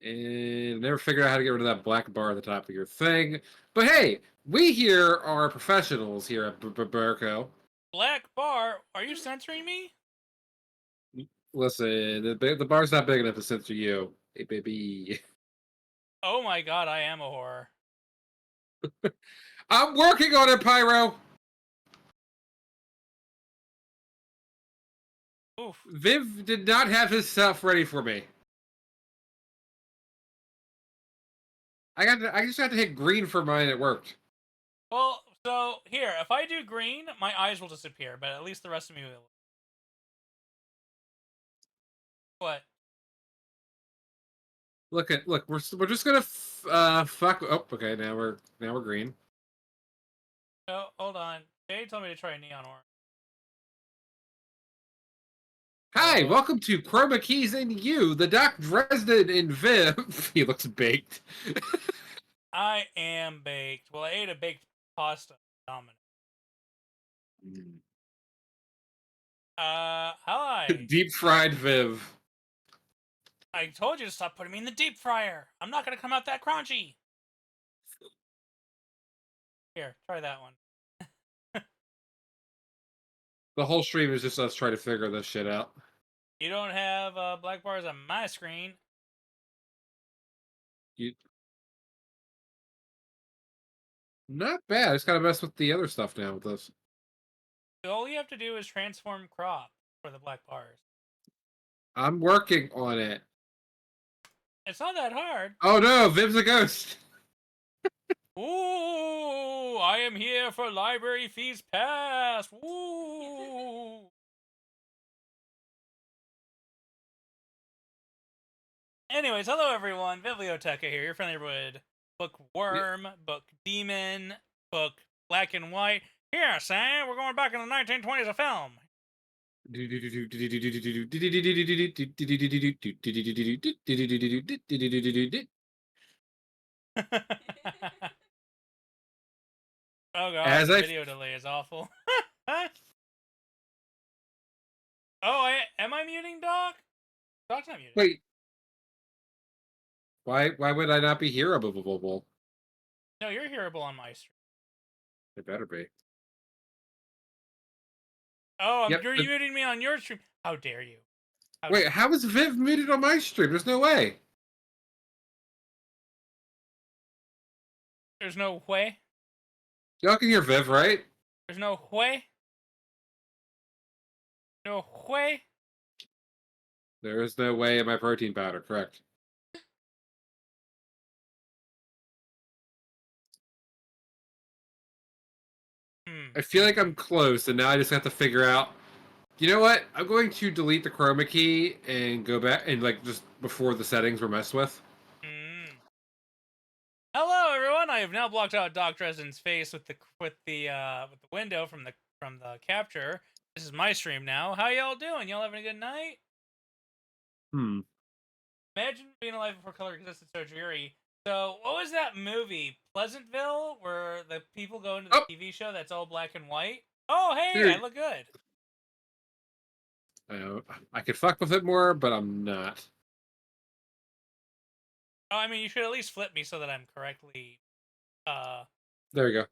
And never figured out how to get rid of that black bar at the top of your thing. But hey, we here are professionals here at Burko. Black bar? Are you censoring me? Listen, the bar's not big enough to censor you. Hey, baby. Oh my god, I am a horror. I'm working on it, Pyro. Oof. Viv did not have his stuff ready for me. I just had to hit green for mine. And it worked. Well, so here, if I do green, my eyes will disappear, but at least the rest of me will. What? Look. We're just gonna fuck. Oh, okay. Now we're green. No, hold on. Jay told me to try neon orange. Hi, So welcome to Chroma Keys and You, the Doc Dresden and Viv. He looks baked. I am baked. Well, I ate a baked pasta. Domino. Hi. Deep fried Viv. I told you to stop putting me in the deep fryer. I'm not gonna come out that crunchy. Here, try that one. The whole stream is just us trying to figure this shit out. You don't have black bars on my screen. You, not bad. I just gotta mess with the other stuff now with this. All you have to do is transform crop for the black bars. I'm working on it. It's not that hard. Oh no, Viv's a ghost. Ooh, I am here for library fees pass. Ooh. Anyways, hello everyone. Biblioteca here, your friendly neighborhood bookworm, book demon, book black and white. Here, Sam, we're going back in the 1920s a film. Oh god, As the I video delay is awful. Oh, am I muting Doc? Doc's not muted. wait, why would I not be hearable? No, you're hearable on my stream. It better be. Oh, Yep. you're muting me on your stream. How dare you? Wait, how is Viv muted on my stream? There's no way. There's no way. Y'all can hear Viv, right? There's no way. No way. There is no way in my protein powder, correct. I feel like I'm close, and now I just have to figure out. You know what? I'm going to delete the chroma key and go back and like just before the settings were messed with. Hello, everyone. I have now blocked out Doc Dresden's face with the window from the capture. This is my stream now. How y'all doing? Y'all having a good night? Imagine being alive before color existed so dreary. So, what was that movie, Pleasantville, where the people go into the TV show that's all black and white? Oh, hey, Dude. I look good. I know I could fuck with it more, but I'm not. Oh, I mean, you should at least flip me so that I'm correctly. There we go.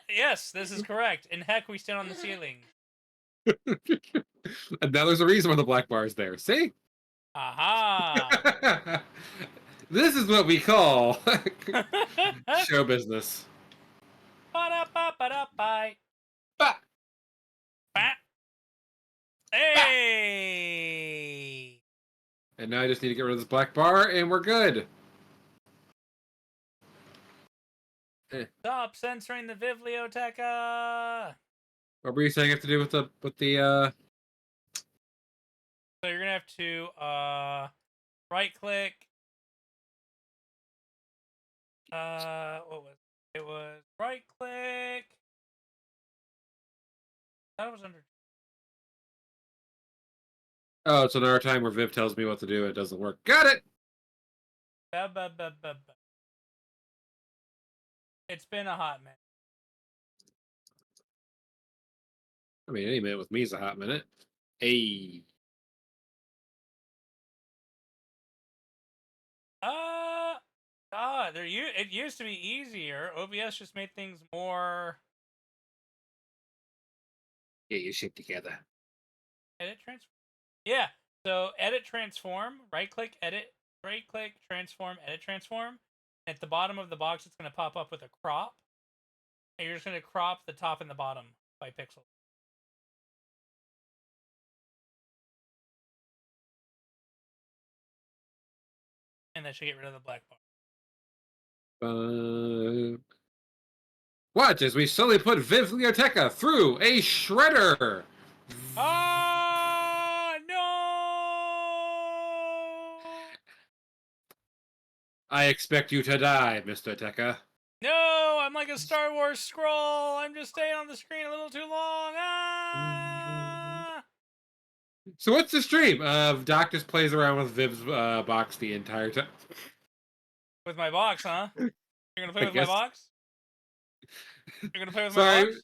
Yes, this is correct. And heck, we stand on the ceiling. And now there's a reason why the black bar is there. See? Aha! This is what we call show business. Ba-da-ba-ba-da-bye. Bah! Bah. Hey! And now I just need to get rid of this black bar, and we're good. Stop censoring the Biblioteca! What were you saying? Have to do with the So you're gonna have to right click. What was it? It was right click. That was under. Oh, it's another time where Viv tells me what to do. It doesn't work. Got it. It's been a hot minute. I mean, any minute with me is a hot minute. Hey. It used to be easier. OBS just made things more. Get your shit together. Edit transform. Yeah. So edit transform. Right click edit. Right click transform. Edit transform. At the bottom of the box, it's going to pop up with a crop, and you're just going to crop the top and the bottom by pixel. And that should get rid of the black bar. Watch as we slowly put Biblioteca through a shredder. Ah, no! I expect you to die, Mr. Tekka. No, I'm like a Star Wars scroll. I'm just staying on the screen a little too long. Ah! So what's the stream of Doc just plays around with Viv's box the entire time? With my box, huh? You're gonna play with my box? You're gonna play with my box?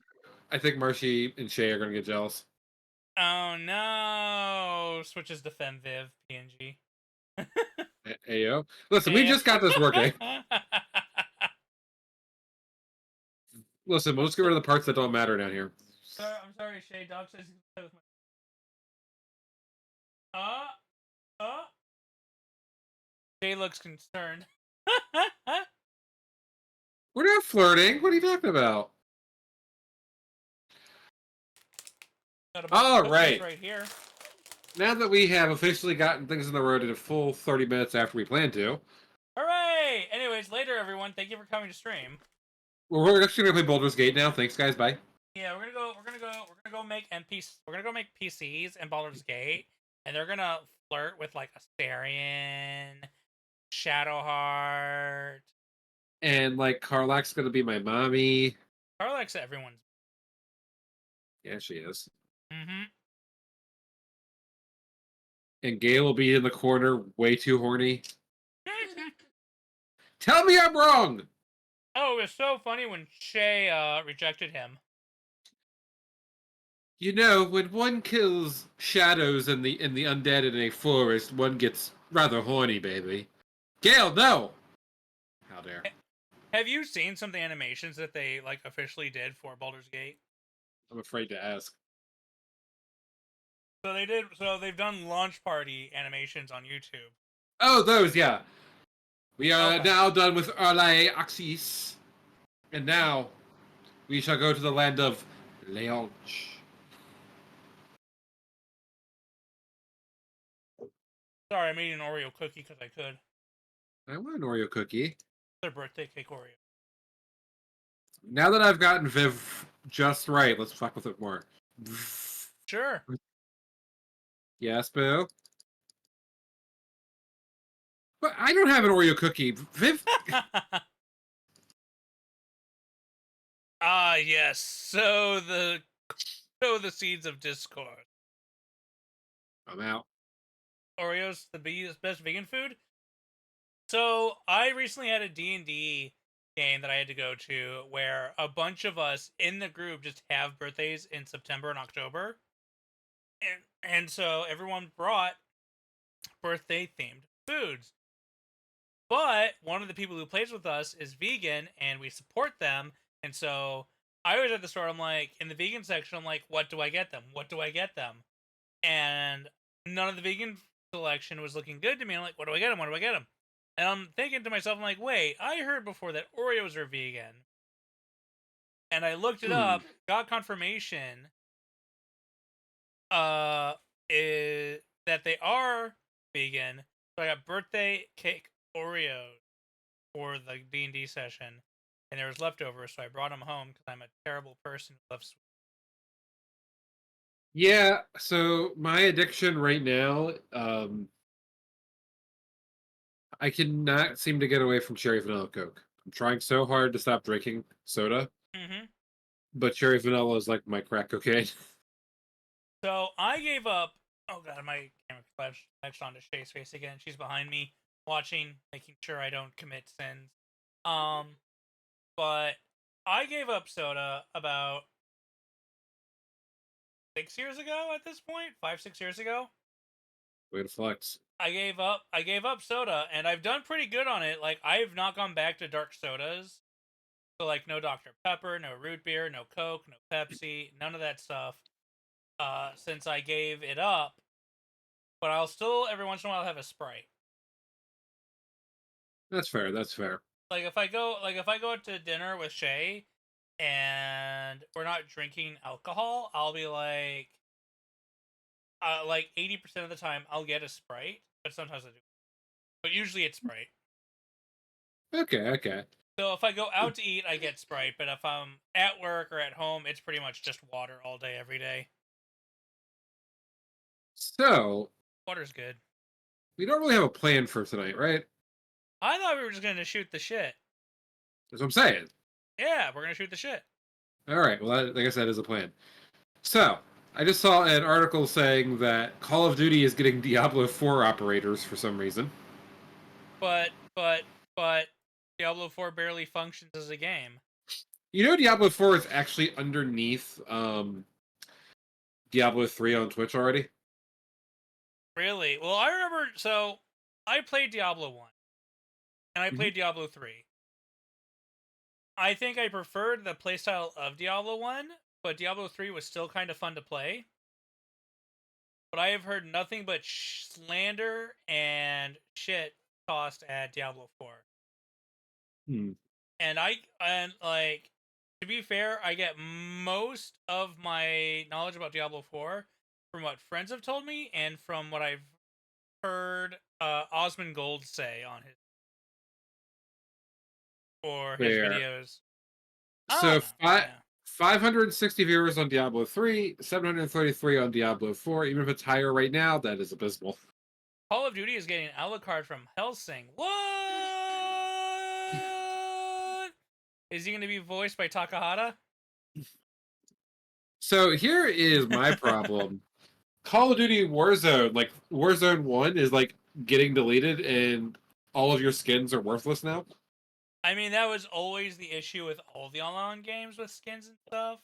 I think Marshy and Shay are gonna get jealous. Oh no! Switches to FemViv PNG. Ayo. Listen, we just got this working. Listen, we'll just get rid of the parts that don't matter down here. I'm sorry, Shay. Doc says he's gonna play with my. Shay looks concerned. We're not flirting. What are you talking about? All right. Right here. Now that we have officially gotten things on the road in a full 30 minutes after we planned to. Hooray! Anyways, later, everyone. Thank you for coming to stream. We're actually gonna play Baldur's Gate now. Thanks, guys. Bye. Yeah, we're gonna go make NPCs. We're gonna go make PCs in Baldur's Gate, and they're gonna flirt with like Astarion, Shadowheart, and like Karlach's gonna be my mommy. Karlach's everyone's. Yeah, she is. Mm-hmm. And Gale will be in the corner, way too horny. Tell me I'm wrong. Oh, it was so funny when Shay rejected him. You know, when one kills shadows and the undead in a forest, one gets rather horny, baby. Gale, no! How dare. Have you seen some of the animations that they like officially did for Baldur's Gate? I'm afraid to ask. So they did. So they've done launch party animations on YouTube. Oh, those, yeah. We are now done with Arlae Axis. And now we shall go to the land of Leonch. Sorry, I made an Oreo cookie because I could. I want an Oreo cookie. Their birthday cake Oreo. Now that I've gotten Viv just right, let's fuck with it more. Sure. Yes, Boo? But I don't have an Oreo cookie. Viv? Ah, yes. Sow the seeds of discord. I'm out. Oreos, the best vegan food? So, I recently had a D&D game that I had to go to where a bunch of us in the group just have birthdays in September and October. And so everyone brought birthday-themed foods. But one of the people who plays with us is vegan, and we support them. And so I was at the store, I'm like, in the vegan section, I'm like, what do I get them? What do I get them? And none of the vegan selection was looking good to me. I'm like, what do I get them? What do I get them? And I'm thinking to myself, I'm like, wait, I heard before that Oreos are vegan. And I looked it up, got confirmation that they are vegan. So I got birthday cake Oreos for the D&D session, and there was leftovers, so I brought them home because I'm a terrible person who loves sweets. Yeah, so my addiction right now, I cannot seem to get away from cherry vanilla Coke. I'm trying so hard to stop drinking soda, but cherry vanilla is like my crack cocaine. So I gave up. Oh god, my camera flashed onto Shay's face again. She's behind me, watching, making sure I don't commit sins. But I gave up soda about 6 years ago. At this point, 5-6 years ago. Way to flex. I gave up. I gave up soda, and I've done pretty good on it. Like I've not gone back to dark sodas. So like no Dr. Pepper, no root beer, no Coke, no Pepsi, none of that stuff. Since I gave it up, but I'll still every once in a while have a Sprite. That's fair. That's fair. Like if I go out to dinner with Shay and we're not drinking alcohol, I'll be like 80% of the time I'll get a Sprite, but sometimes I do. But usually it's Sprite. Okay. Okay. So if I go out to eat, I get Sprite, but if I'm at work or at home, it's pretty much just water all day, every day. So Water's good. we don't really have a plan for tonight, right? I thought we were just gonna shoot the shit. That's what I'm saying. Yeah, we're gonna shoot the shit. All right. Well, like I said, is a plan. So I just saw an article saying that Call of Duty is getting Diablo 4 operators for some reason. But Diablo 4 barely functions as a game. You know, Diablo 4 is actually underneath Diablo 3 on Twitch already. Really? Well, I remember. So I played Diablo 1, and I played Diablo 3. I think I preferred the playstyle of Diablo 1, but Diablo 3 was still kind of fun to play. But I have heard nothing but slander and shit tossed at Diablo 4. And like, to be fair, I get most of my knowledge about Diablo 4 from what friends have told me and from what I've heard Osmond Gold say on his Fair. videos. So Yeah. 560 viewers on Diablo 3, 733 on Diablo 4. Even if it's higher right now, that is abysmal. Call of Duty is getting Alucard from Helsing. What? Is he going to be voiced by Takahata? So here is my problem. Call of Duty Warzone, like Warzone 1 is like getting deleted and all of your skins are worthless now. I mean, that was always the issue with all the online games with skins and stuff.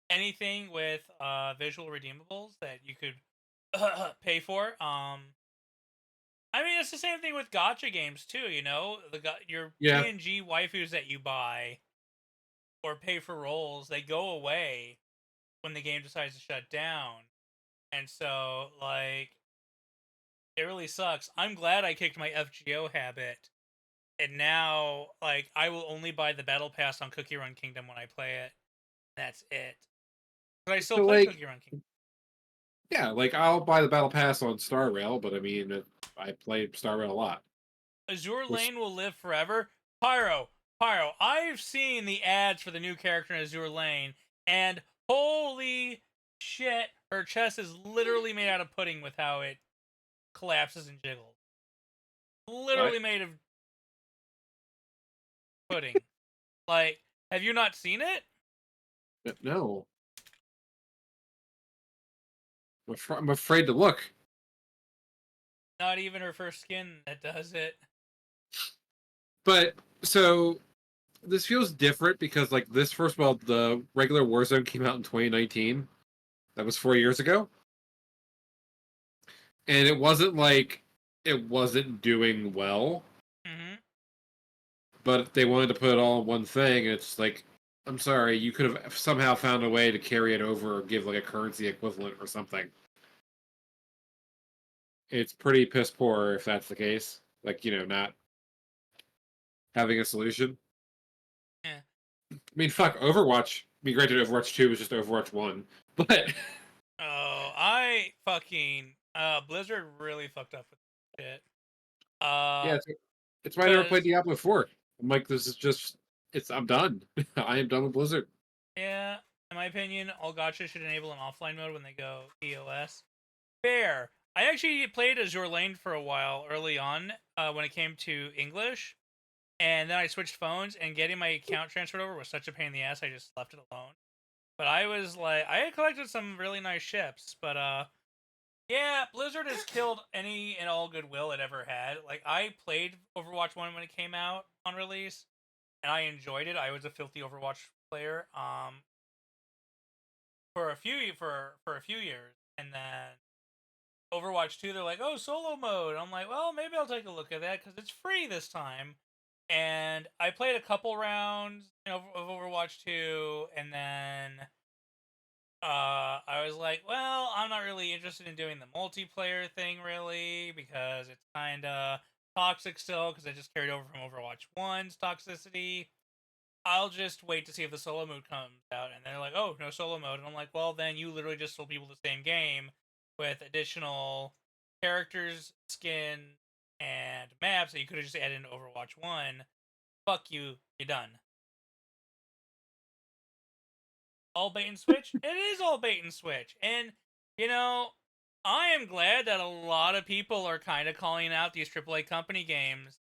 Anything with visual redeemables that you could pay for. I mean, it's the same thing with gacha games too. You know, your PNG waifus that you buy or pay for rolls, they go away when the game decides to shut down, and so like, it really sucks. I'm glad I kicked my FGO habit, and now like I will only buy the battle pass on Cookie Run Kingdom when I play it. That's it. But I still play Cookie Run Kingdom. Yeah, like I'll buy the battle pass on Star Rail, but I mean, I play Star Rail a lot. Azure Lane will live forever. Pyro, I've seen the ads for the new character in Azure Lane, and holy shit, her chest is literally made out of pudding with how it collapses and jiggles. Literally made of pudding. Like, have you not seen it? No. I'm afraid to look. Not even her first skin that does it. But so this feels different because like this, first of all, the regular Warzone came out in 2019. That was 4 years ago. And it wasn't like it wasn't doing well. But they wanted to put it all in one thing, and it's like, I'm sorry, you could have somehow found a way to carry it over or give like a currency equivalent or something. It's pretty piss poor if that's the case. Like, you know, not having a solution. Yeah. I mean, fuck, Overwatch. I mean, granted, Overwatch 2 was just Overwatch 1, but... Oh, I fucking... Blizzard really fucked up with shit. Yeah, it's why I never played Diablo 4. I'm like, this is just... I'm done. I am done with Blizzard. Yeah, in my opinion, all gacha should enable an offline mode when they go EOS. Fair. I actually played Azure Lane for a while early on when it came to English. And then I switched phones, and getting my account transferred over was such a pain in the ass, I just left it alone. But I was like, I had collected some really nice ships, but yeah, Blizzard has killed any and all goodwill it ever had. Like, I played Overwatch 1 when it came out on release, and I enjoyed it. I was a filthy Overwatch player for a few years, and then Overwatch 2, they're like, oh, solo mode. I'm like, well, maybe I'll take a look at that because it's free this time. And I played a couple rounds of Overwatch 2, and then I was like, well, I'm not really interested in doing the multiplayer thing, really, because it's kind of toxic still, because I just carried over from Overwatch 1's toxicity. I'll just wait to see if the solo mode comes out. And they're like, oh, no solo mode. And I'm like, well, then you literally just sold people the same game with additional characters, skin, and maps that you could have just added into Overwatch 1. Fuck you, you're done. All bait and switch? It is all bait and switch. And, you know, I am glad that a lot of people are kind of calling out these AAA company games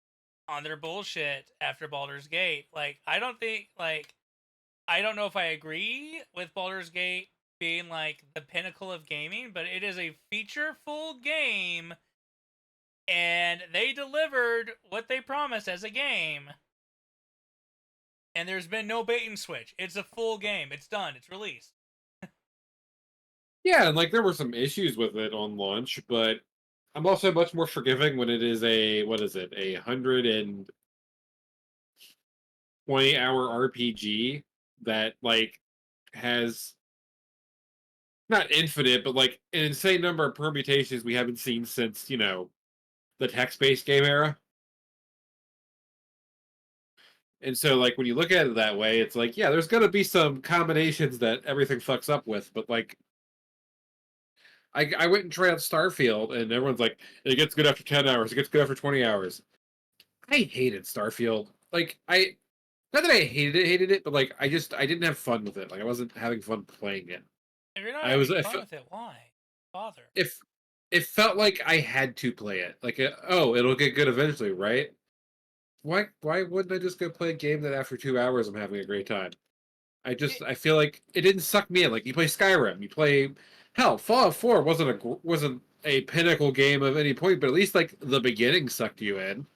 on their bullshit after Baldur's Gate. Like, I don't know if I agree with Baldur's Gate being like the pinnacle of gaming, but it is a feature-full game, and they delivered what they promised as a game. And there's been no bait and switch. It's a full game. It's done. It's released. Yeah, and like there were some issues with it on launch, but I'm also much more forgiving when it is a what is it, 120-hour RPG that like has not infinite, but like an insane number of permutations we haven't seen since, the text-based game era. And so like when you look at it that way, it's like, yeah, there's gonna be some combinations that everything fucks up with, but like I went and tried out Starfield and everyone's like, it gets good after 10 hours, it gets good after 20 hours. I hated Starfield. Like I not that I hated it, but like I didn't have fun with it. Like I wasn't having fun playing it. If you're not I was having I fun fe- with it, why bother? if it felt like I had to play it. Like oh, it'll get good eventually, right? Why wouldn't I just go play a game that after 2 hours I'm having a great time? It, I feel like it didn't suck me in. Like you play Skyrim, you play hell, Fallout 4 wasn't a pinnacle game of any point, but at least like the beginning sucked you in.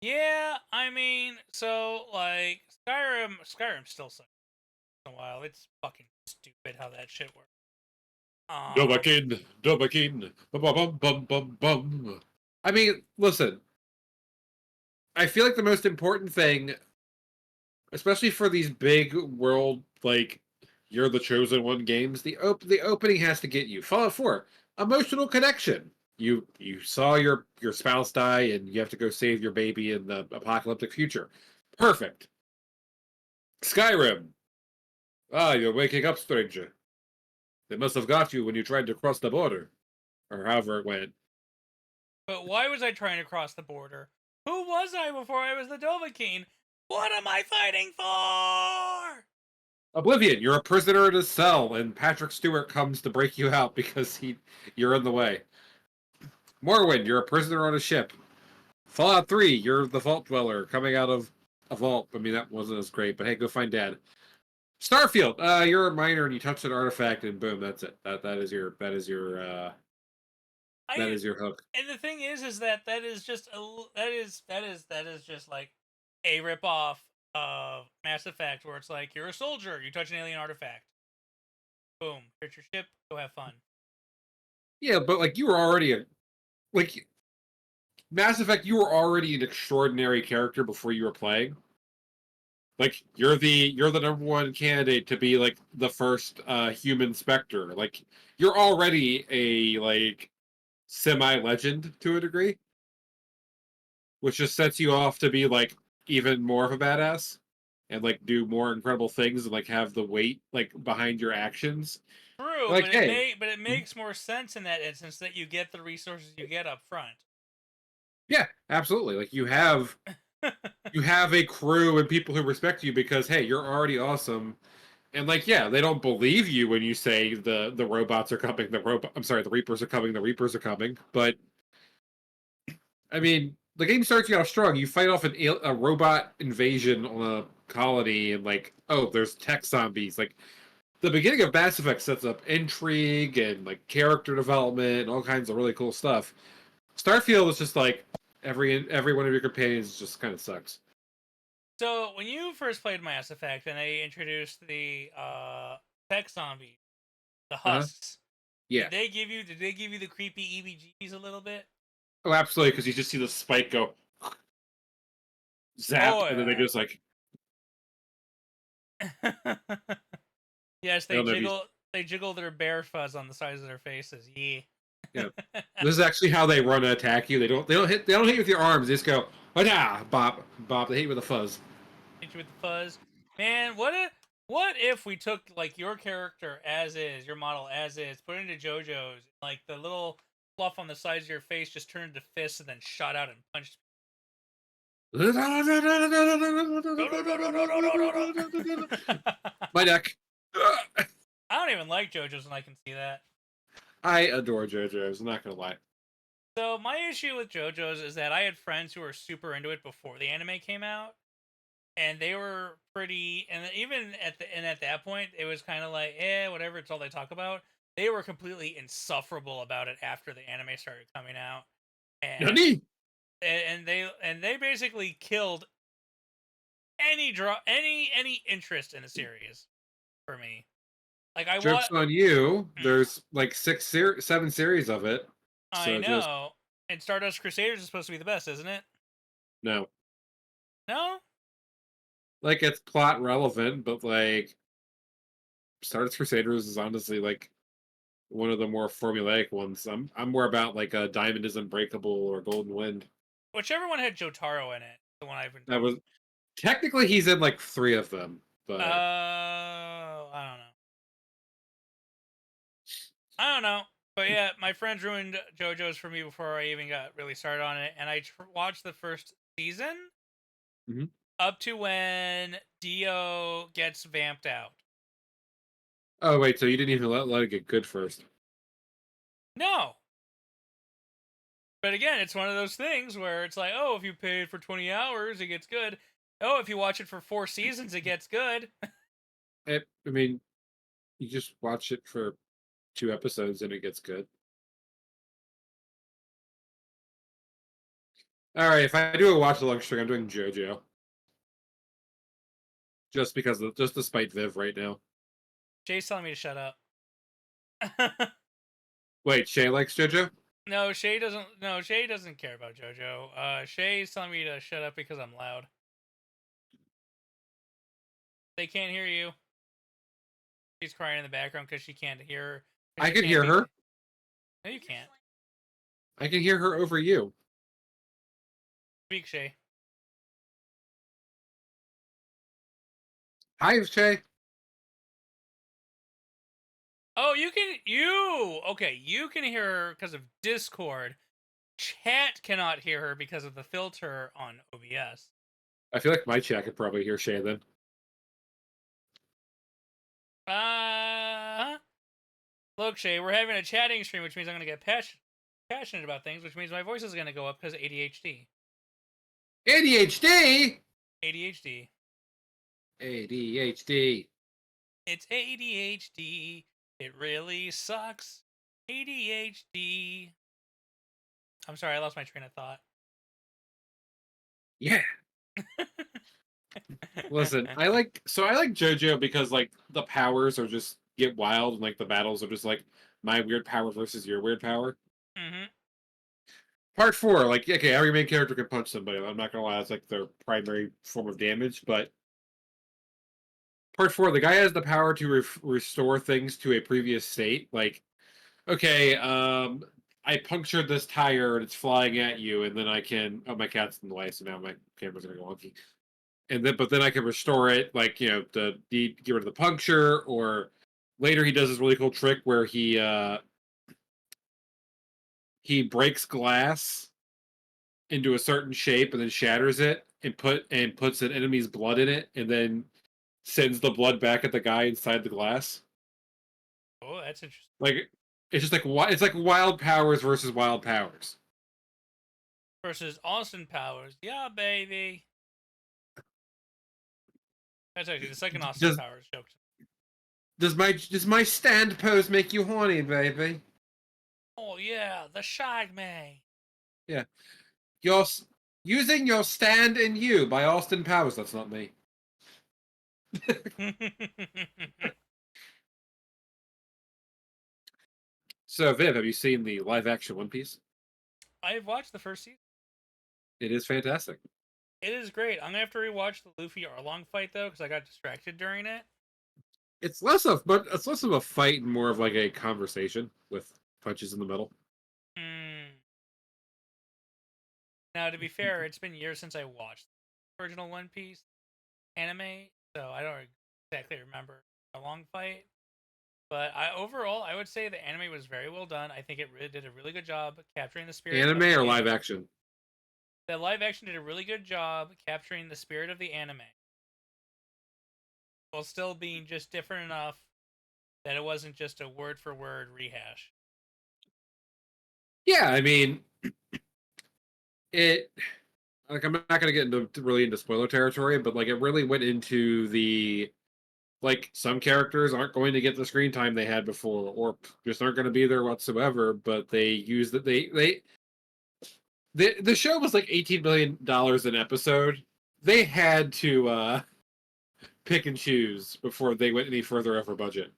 yeah, I mean, so like Skyrim still sucks in a while. It's fucking stupid how that shit works. Dovahkiin, Dovahkiin, bum bum bum bum bum bum. I mean, listen, I feel like the most important thing, especially for these big world like you're the chosen one games, the opening has to get you. Fallout 4, emotional connection. You saw your spouse die and you have to go save your baby in the apocalyptic future. Perfect. Skyrim. Ah, you're waking up, stranger. They must have got you when you tried to cross the border. Or however it went. But why was I trying to cross the border? Who was I before I was the Dovahkiin? What am I fighting for? Oblivion, you're a prisoner in a cell, and Patrick Stewart comes to break you out because you're in the way. Morrowind, you're a prisoner on a ship. Fallout 3, you're the Vault Dweller coming out of a vault. I mean, that wasn't as great, but hey, go find Dad. Starfield, you're a miner and you touch an artifact, and boom, that's it. That I is your hook. and the thing is that that is just like a ripoff of Mass Effect, where it's like you're a soldier, you touch an alien artifact, boom, hit your ship, go have fun. Yeah, but like you were already like Mass Effect, you were already an extraordinary character before you were playing. Like you're the number one candidate to be like the first human Spectre. Like you're already a like semi legend to a degree, which just sets you off to be like even more of a badass and like do more incredible things and like have the weight like behind your actions. True, Like hey, but it makes more sense in that instance that you get the resources you get up front. yeah, absolutely. Like you have a crew and people who respect you because hey, you're already awesome. And like, yeah, they don't believe you when you say the robots are coming. I'm sorry, the Reapers are coming. The Reapers are coming. But I mean, the game starts you off strong. You fight off a robot invasion on a colony, and like, oh, there's tech zombies. Like the beginning of Mass Effect sets up intrigue and like character development and all kinds of really cool stuff. Starfield is just like every one of your companions just kind of sucks. So when you first played Mass Effect and they introduced the tech zombie, the Uh huh. husks, Yeah. Did they give you the creepy EBGs a little bit? Oh, absolutely, because you just see the spike go zap, Oh and then they yeah. just like Yes, I don't know if you they jiggle their bear fuzz on the sides of their faces. Yeah. yeah. This is actually how they run to attack you. They don't hit you with your arms. They just go, "Wada!" Bop, bop. They hit you with a fuzz. Hit you with the fuzz. Man, what if we took like your character as is, your model as is, put it into JoJo's, like the little fluff on the sides of your face just turned into fists and then shot out and punched. My neck. I don't even like JoJo's and I can see that. I adore JoJo's. I'm not gonna lie. So my issue with JoJo's is that I had friends who were super into it before the anime came out, and they were pretty. And even at that point, it was kind of like, whatever. It's all they talk about. They were completely insufferable about it after the anime started coming out, and Nani? they basically killed any interest in the series for me. Like I Jokes want, on you. There's like 7 series of it. I So just know, and Stardust Crusaders is supposed to be the best, isn't it? no. No. Like it's plot relevant, but like Stardust Crusaders is honestly like one of the more formulaic ones. I'm more about like a Diamond is Unbreakable or Golden Wind. Whichever one had Jotaro in it, the one I've been That talking. was technically he's in like 3 of them, Oh, but I don't know. I don't know. But yeah, my friends ruined JoJo's for me before I even got really started on it, and I watched the first season Mhm. up to when Dio gets vamped out. Oh wait, so you didn't even let it get good first. No. But again, it's one of those things where it's like, oh, if you paid for 20 hours, it gets good. Oh, if you watch it for 4 seasons, it gets good. I mean, you just watch it for 2 episodes and it gets good. All right, if I do a watch along string, I'm doing JoJo. Just because of, just despite Viv right now. Jay's telling me to shut up. Wait, Shay likes JoJo? No, Shay doesn't. No, Shay doesn't care about JoJo. Shay's telling me to shut up because I'm loud. They can't hear you. She's crying in the background because she can't hear. I can hear her. No, you can't. I can hear her over you. Speak, Shay. Hi, Shay. Oh, you can. Okay? You can hear her because of Discord. Chat cannot hear her because of the filter on OBS. I feel like my chat could probably hear Shay then. Look, Shay, we're having a chatting stream, which means I'm gonna get passionate about things, which means my voice is gonna go up because ADHD. ADHD. ADHD. ADHD. It's ADHD. It really sucks. ADHD. I'm sorry, I lost my train of thought. Yeah. Listen, I like JoJo because like the powers are just get wild and like the battles are just like my weird power versus your weird power. Mm-hmm. Part 4, like okay, every main character can punch somebody. I'm not gonna lie, it's like their primary form of damage, but Part 4, the guy has the power to restore things to a previous state. Like, okay, I punctured this tire and it's flying at you, and then I can. Oh, my cat's in the way, so now my camera's gonna go wonky. And then, but then I can restore it, like to get rid of the puncture. Or later, he does this really cool trick where he breaks glass into a certain shape and then shatters it and puts an enemy's blood in it, and then sends the blood back at the guy inside the glass. Oh, that's interesting. Like it's just like it's like wild powers versus wild powers. Versus Austin Powers. Yeah, baby. That's actually the second Austin Powers joke. Does my stand pose make you horny, baby? Oh yeah, the Shag May. Yeah. You're using your stand in you by Austin Powers. That's not me. So, Viv, have you seen the live action One Piece? I've watched the first season. It is fantastic. It is great. I'm gonna have to rewatch the Luffy Arlong fight though, because I got distracted during it. It's less of a fight and more of like a conversation with punches in the middle. Hmm. Now, to be fair, it's been years since I watched the original One Piece anime, so I don't exactly remember a long fight. But overall, I would say the anime was very well done. I think it really did a really good job capturing the spirit of Anime the or game. live action? The live action did a really good job capturing the spirit of the anime, while still being just different enough that it wasn't just a word for word rehash. Yeah, I mean, it. Like, I'm not gonna get into really into spoiler territory, but like, it really went into the like some characters aren't going to get the screen time they had before, or just aren't going to be there whatsoever. But they use that the show was like $18 million an episode. They had to pick and choose before they went any further over budget.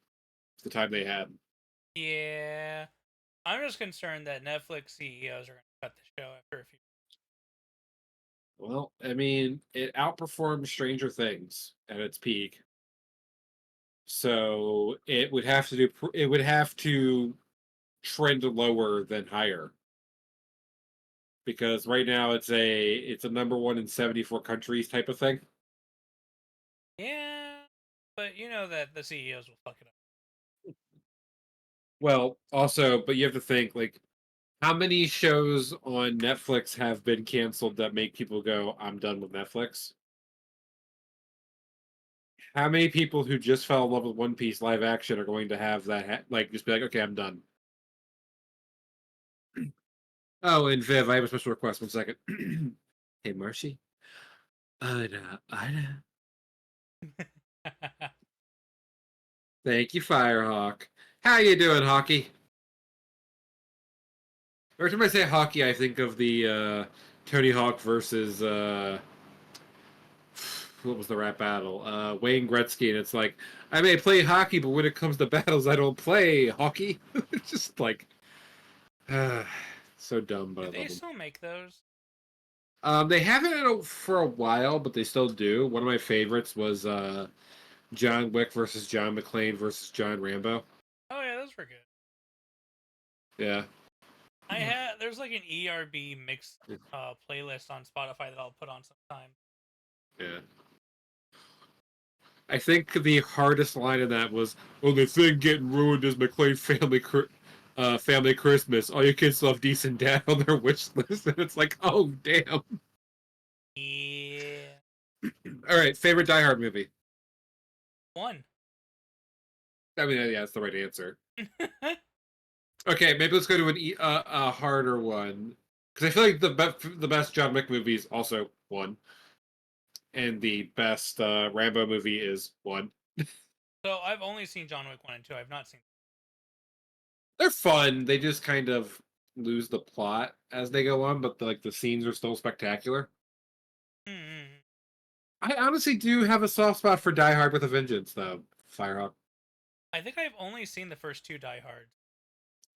The time they had. Yeah, I'm just concerned that Netflix CEOs are going to cut the show after a few. Well, I mean, it outperformed Stranger Things at its peak, so it would have to trend lower than higher because right now it's a number one in 74 countries type of thing. Yeah, but you know that the CEOs will fuck it up. Well, also, but you have to think like how many shows on Netflix have been canceled that make people go, "I'm done with Netflix." How many people who just fell in love with One Piece live action are going to have that like just be like, "Okay, I'm done." Oh, and Viv, I have a special request. 1 second. Hey, Marshy. Ida. Thank you, Firehawk. How you doing, Hockey? Every time I say hockey, I think of the Tony Hawk versus what was the rap battle? Wayne Gretzky, and it's like I may play hockey, but when it comes to battles, I don't play hockey. It's just like so dumb, but Do I they love them. still make those? They haven't for a while, but they still do. One of my favorites was John Wick versus John McClane versus John Rambo. Oh yeah, those were good. Yeah. There's like an ERB mix playlist on Spotify that I'll put on sometime. Yeah. I think the hardest line in that was, "Oh, the thing getting ruined is McClane family Christmas. All your kids still have decent dad on their wish list," and it's like, oh damn. Yeah. All right, favorite Die Hard movie. One. I mean, yeah, that's the right answer. Okay, maybe let's go to a harder one because I feel like the best John Wick movie is also one, and the best Rambo movie is one. So I've only seen John Wick 1 and 2. I've not seen. They're fun. They just kind of lose the plot as they go on, but the scenes are still spectacular. Mm-hmm. I honestly do have a soft spot for Die Hard with a Vengeance, though. Firehawk. I think I've only seen the first two Die Hards.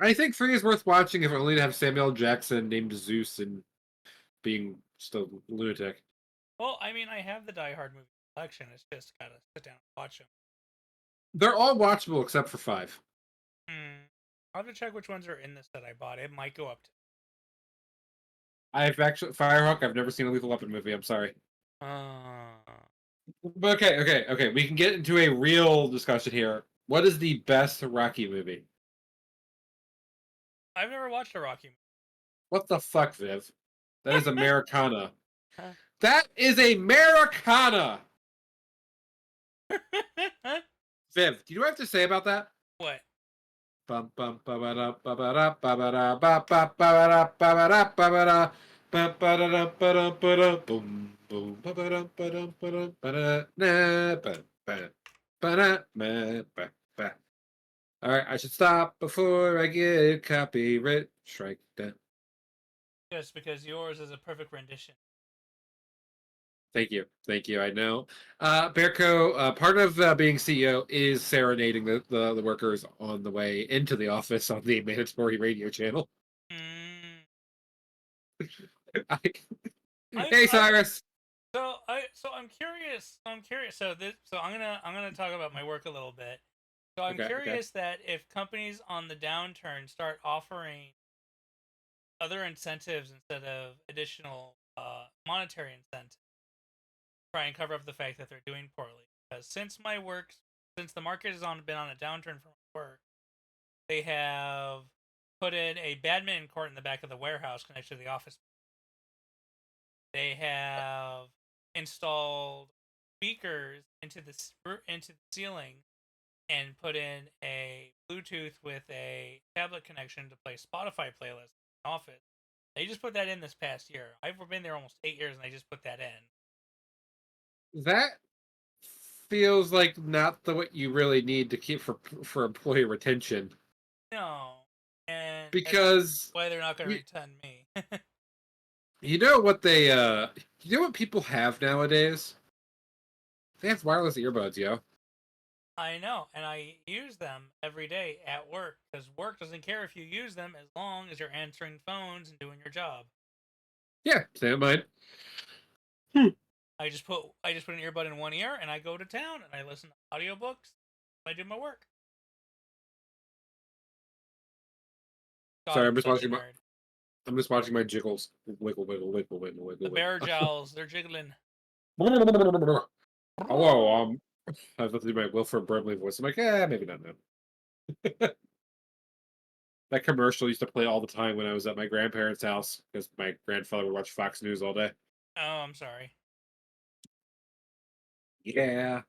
I think 3 is worth watching if only to have Samuel Jackson named Zeus and being just a lunatic. Well, I mean, I have the Die Hard movie collection. It's just gotta sit down and watch them. They're all watchable except for 5. I'll have to check which ones are in this that I bought. It might go up to. I've actually Firehawk. I've never seen a Lethal Weapon movie. I'm sorry. Uh, But okay. We can get into a real discussion here. What is the best Rocky movie? I've never watched a Rocky What the fuck, Viv? That is Americana. movie. That is Americana. Viv, do you know what I have to say about that? What? Bum bum ba ba da ba ba da ba ba da ba ba ba da ba ba da ba ba da ba ba da da ba da ba da boom boom ba ba da ba da ba da ba da na ba ba ba da ma ba ba. All right, I should stop before I get copyright strike. That Just because yours is a perfect rendition. Thank you. Thank you. I know. Bearco, part of being CEO is serenading the workers on the way into the office on the mandatory radio channel. Mm, I, I, hey, I, Cyrus. so I'm curious. So I'm gonna talk about my work a little bit. So I'm Okay, okay. curious that if companies on the downturn start offering other incentives instead of additional monetary incentives, try and cover up the fact that they're doing poorly. Because since the market has been on a downturn for my work, they have put in a badminton court in the back of the warehouse connected to the office. They have installed speakers into the ceiling and put in a Bluetooth with a tablet connection to play Spotify playlists in the office. They just put that in this past year. I've been there almost 8 years, and they just put that in. That feels like not the what you really need to keep for employee retention No, and that's because why they're not going to you, return me. you know what they you know what people have nowadays? They have wireless earbuds, yo. I know, and I use them every day at work because work doesn't care if you use them as long as you're answering phones and doing your job. Yeah, same mine. I just put an earbud in one ear and I go to town and I listen to audiobooks. I do my work. God, Sorry, I'm such a nerd. I'm just watching my jiggles wiggle, wiggle, wiggle, wiggle, The wiggle, bear wiggle. jowls, they're jiggling. Hello, I was about to do my Wilford Brimley voice. I'm like, maybe not now. That commercial used to play all the time when I was at my grandparents' house because my grandfather would watch Fox News all day. Oh, I'm sorry. Yeah.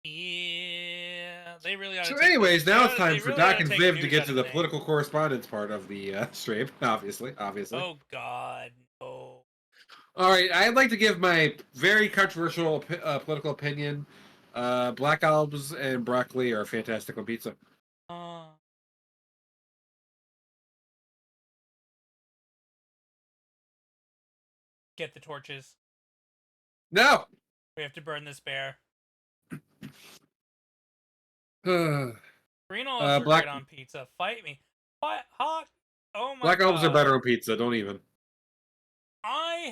Yeah, they really ought to So, take anyways, now it's time they for really ought Doc to and take Viv to news get out to of the things. political correspondence part of the stream. Obviously, obviously. Oh God, no. All right, I'd like to give my very controversial political opinion. Black olives and broccoli are fantastic on pizza. Uh, get the torches. No. We have to burn this bear. uh, Green olives are great black on pizza. Fight me. Fight hot. Oh my black olives are God. better on pizza. Don't even. I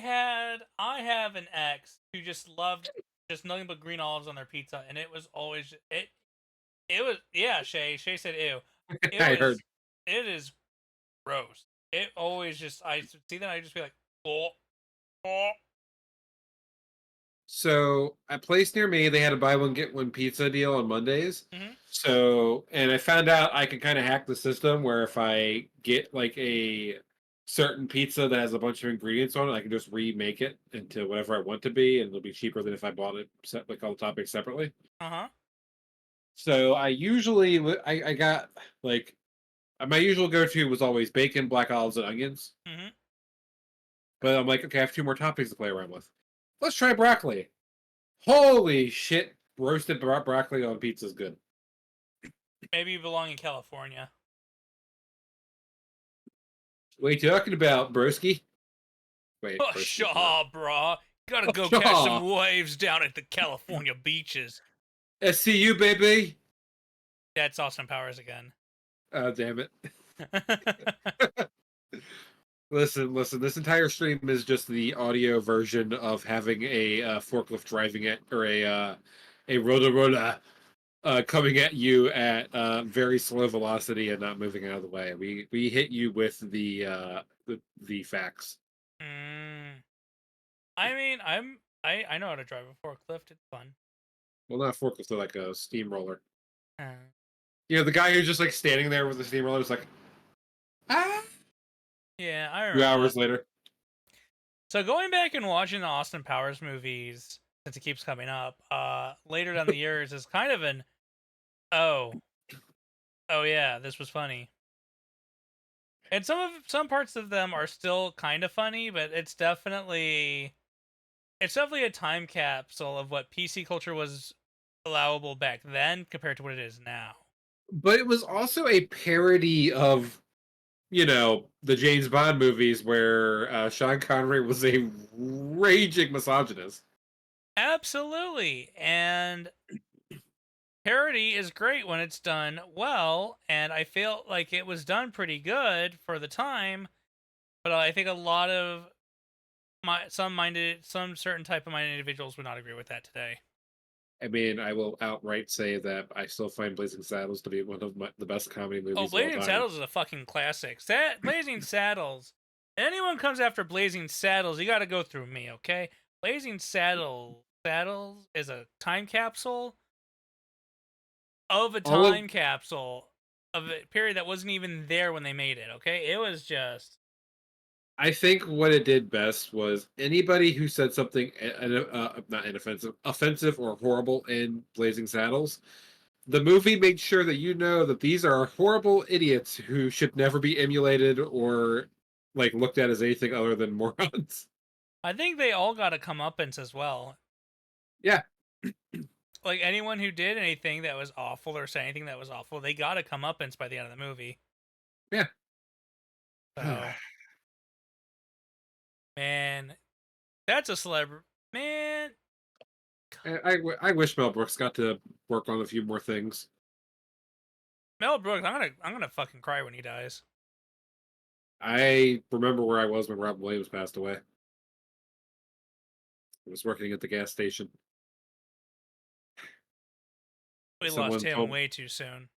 have an ex who just loved just nothing but green olives on their pizza, and it was always it was yeah. Shay said ew. I heard. It is gross. It always just I see that I just be like oh oh. So at place near me, they had a buy one get one pizza deal on Mondays. Mm-hmm. So, and I found out I can kind of hack the system where if I get like a certain pizza that has a bunch of ingredients on it, I can just remake it into whatever I want to be, and it'll be cheaper than if I bought it like all the toppings separately. Uh huh. So I usually I got like my usual go to was always bacon, black olives, and onions. Mm-hmm. But I'm like, okay, I have two more toppings to play around with. Let's try broccoli. Holy shit! Roasted broccoli on pizza is good. Maybe you belong in California. What are you talking about, broski? Wait, Oh, broski's not. Shaw, brah. Gotta Oh, go catch Shaw. some waves down at the California beaches. SCU, baby. That's Austin Powers again. Damn it. Listen. This entire stream is just the audio version of having a forklift driving it, or a roller coming at you at very slow velocity and not moving out of the way. We hit you with the facts. mm. I mean, I know how to drive a forklift. It's fun. Well, not a forklift, they're like a steamroller. Uh, You know, the guy who's just like standing there with the steamroller is like, ah. yeah, I 2 hours remember that. later. So going back and watching the Austin Powers movies, since it keeps coming up, later down the years is kind of an oh oh yeah, this was funny. And some parts of them are still kind of funny, but it's definitely a time capsule of what PC culture was allowable back then compared to what it is now. But it was also a parody of the James Bond movies where Sean Connery was a raging misogynist. Absolutely. And parody is great when it's done well, and I felt like it was done pretty good for the time, but I think a lot of some certain type of minded individuals would not agree with that today. I mean, I will outright say that I still find Blazing Saddles to be one of the best comedy Oh, movies of all Blazing time. Saddles is a fucking classic. Blazing Saddles. Anyone comes after Blazing Saddles, you got to go through me, okay? Blazing Saddles is a time capsule of a All of time capsule of a period that wasn't even there when they made it. Okay, it was just I think what it did best was anybody who said something not inoffensive, offensive or horrible in Blazing Saddles. The movie made sure that you know that these are horrible idiots who should never be emulated or like looked at as anything other than morons. I think they all got a comeuppance as well. Yeah, Like anyone who did anything that was awful or said anything that was awful, they got a comeuppance by the end of the movie. yeah. So man, that's a celebrity. Man, I wish Mel Brooks got to work on a few more things. Mel Brooks, I'm gonna fucking cry when he dies. I remember where I was when Rob Williams passed away. I was working at the gas station. We lost Someone him told, way too soon.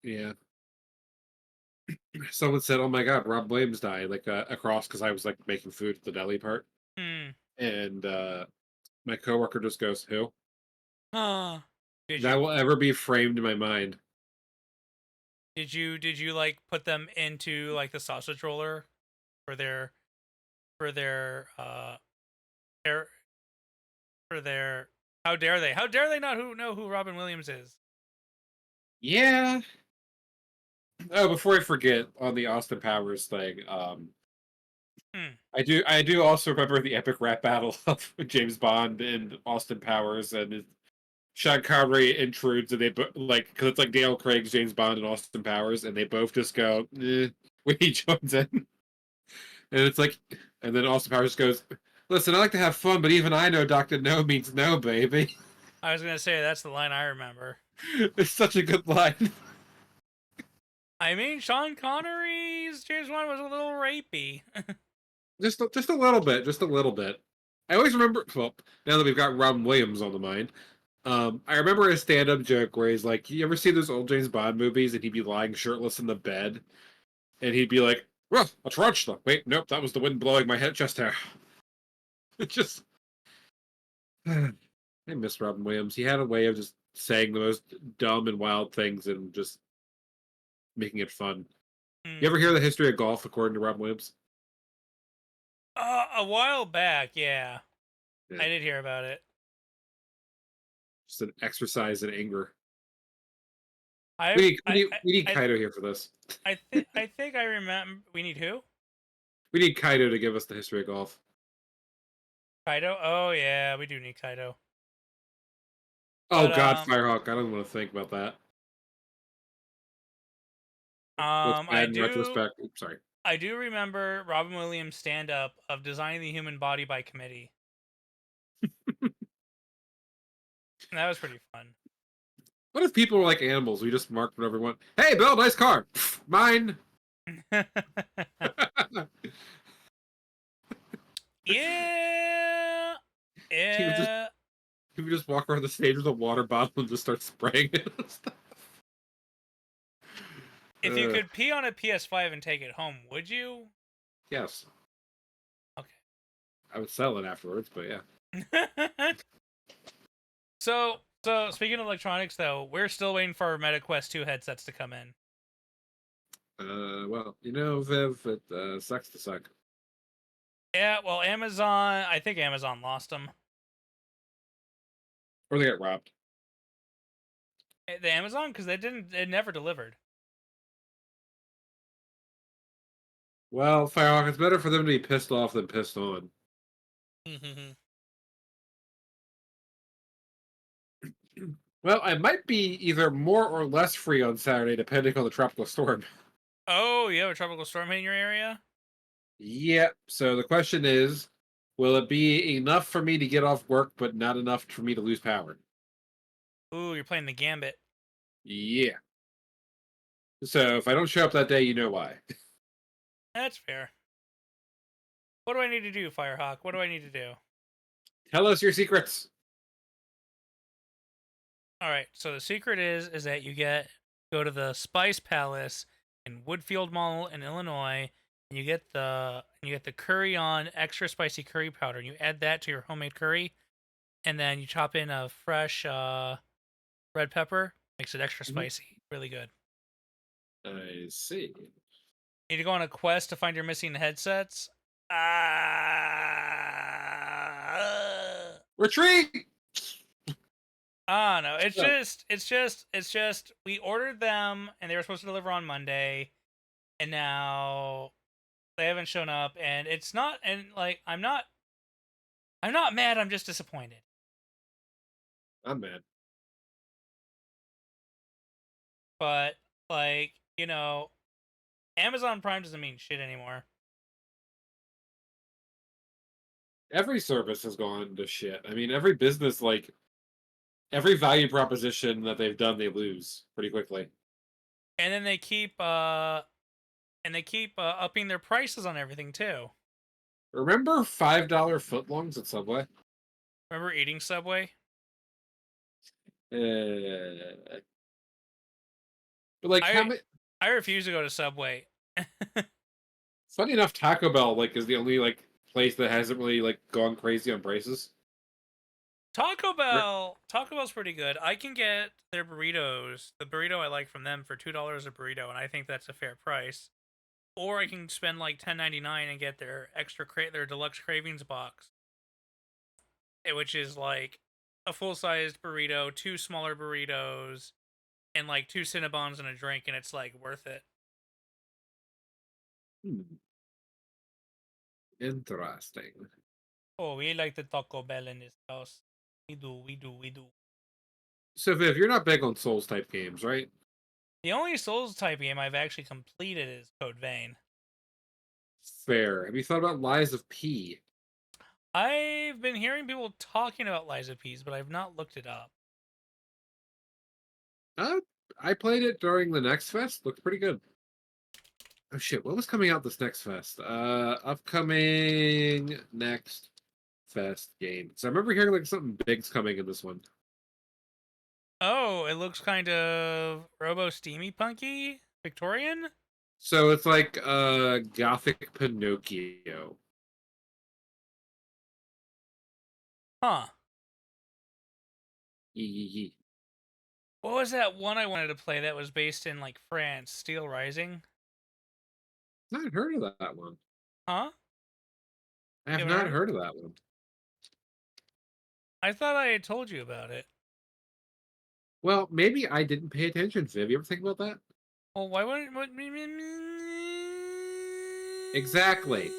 yeah, someone said, "Oh my God, Rob Williams died!" Like across because I was like making food at the deli part, Hmm. and my coworker just goes, "Who?" Huh. Did That you will ever be framed in my mind. did you like put them into like the sausage roller for their their for their how dare they not who know who Robin Williams is? Yeah. Oh, before I forget, on the Austin Powers thing, Hmm. I do also remember the epic rap battle of James Bond and Austin Powers, and Sean Connery intrudes, and they like because it's like Daniel Craig's James Bond and Austin Powers, and they both just go when he joins in, and it's like, and then Austin Powers goes, "Listen, I like to have fun, but even I know Doctor No means no, baby." I was gonna say that's the line I remember. It's such a good line. I mean, Sean Connery's James Bond was a little rapey. Just a little bit, just a little bit. I always remember. Well, now that we've got Robin Williams on the mind, I remember a stand-up joke where he's like, "You ever see those old James Bond movies?" And he'd be lying shirtless in the bed, and he'd be like, "Well, a tarantula. Wait, nope, that was the wind blowing my head chest hair." It just, I miss Robin Williams. He had a way of just saying the most dumb and wild things and just making it fun. You ever Hmm. hear the history of golf according to Robin Williams? A while back, yeah, Yeah, I did hear about it. just an exercise in anger. I We need I Kaido here for this. I think I remember. We need who? We need Kaido to give us the history of golf. Kaido. Oh yeah, we do need Kaido. Oh But God, Firehawk! I don't want to think about that. Looks I bad in do retrospect. Oops, sorry. I do remember Robin Williams' stand up of designing the human body by committee. And that was pretty fun. What if people were like animals? We just marked whatever we want. Hey, Bill, nice car. Mine. Yeah. he would just Yeah. he would just walk around the stage with a water bottle and just start spraying it. And stuff. If you could pee on a PS5 and take it home, would you? Yes, Okay. I would sell it afterwards, but yeah. So speaking of electronics though, we're still waiting for our MetaQuest 2 headsets to come in. Well, Viv, it sucks to suck. Yeah, well I think Amazon lost them. Or they get robbed. The Amazon cuz it never delivered. Well, Firehawk, it's better for them to be pissed off than pissed on. Well, I might be either more or less free on Saturday, depending on the tropical storm. Oh, you have a tropical storm hitting your area? Yep. So the question is, will it be enough for me to get off work, but not enough for me to lose power? Ooh, you're playing the gambit. Yeah. So if I don't show up that day, you know why. That's fair. What do I need to do, Firehawk? What do I need to do? Tell us your secrets. All right. So the secret is that go to the Spice Palace in Woodfield Mall in Illinois, and you get the curry on extra spicy curry powder. And you add that to your homemade curry, and then you chop in a fresh red pepper. Makes it extra Mhm. spicy. Really good. I see. Need to go on a quest to find your missing headsets. Ah. Retreat. Ah, no. So, It's just. We ordered them, and they were supposed to deliver on Monday, and now they haven't shown up. And it's not. And like, I'm not. I'm not mad. I'm just disappointed. I'm mad. But like, Amazon Prime doesn't mean shit anymore. Every service has gone to shit. I mean, every business, like every value proposition that they've done, they lose pretty quickly. And then they keep upping their prices on everything too. Remember $5 footlongs at Subway? Remember eating Subway? Uh, but like how I many? I refuse to go to Subway. Funny enough, Taco Bell like is the only like place that hasn't really like gone crazy on prices. Taco Bell's pretty good. I can get their burritos. The burrito I like from them for $2 a burrito, and I think that's a fair price. Or I can spend like $10.99 and get their deluxe cravings box, which is like a full sized burrito, two smaller burritos, and like two Cinnabons and a drink, and it's like worth it. Hmm, interesting. Oh, we like the Taco Bell in this house. We do. So Viv, you're not big on Souls type games, right? The only Souls type game I've actually completed is Code Vein. Fair. Have you thought about Lies of P? I've been hearing people talking about Liza Peas, but I've not looked it up. Uh, I played it during the Next Fest. Looked pretty good. Oh shit, what was coming out this Next Fest? Upcoming Next Fest game. So I remember hearing like something big's coming in this one. Oh, it looks kind of Robo Steamy Punky Victorian? So it's like Gothic Pinocchio. Huh. Yee, yee, yee. What was that one I wanted to play that was based in like France? Steel Rising? Not heard of that one. Huh? I You have haven't not heard of it? heard of that one. I thought I had told you about it. Well, maybe I didn't pay attention, Viv. You ever think about that? Well, why wouldn't what Exactly.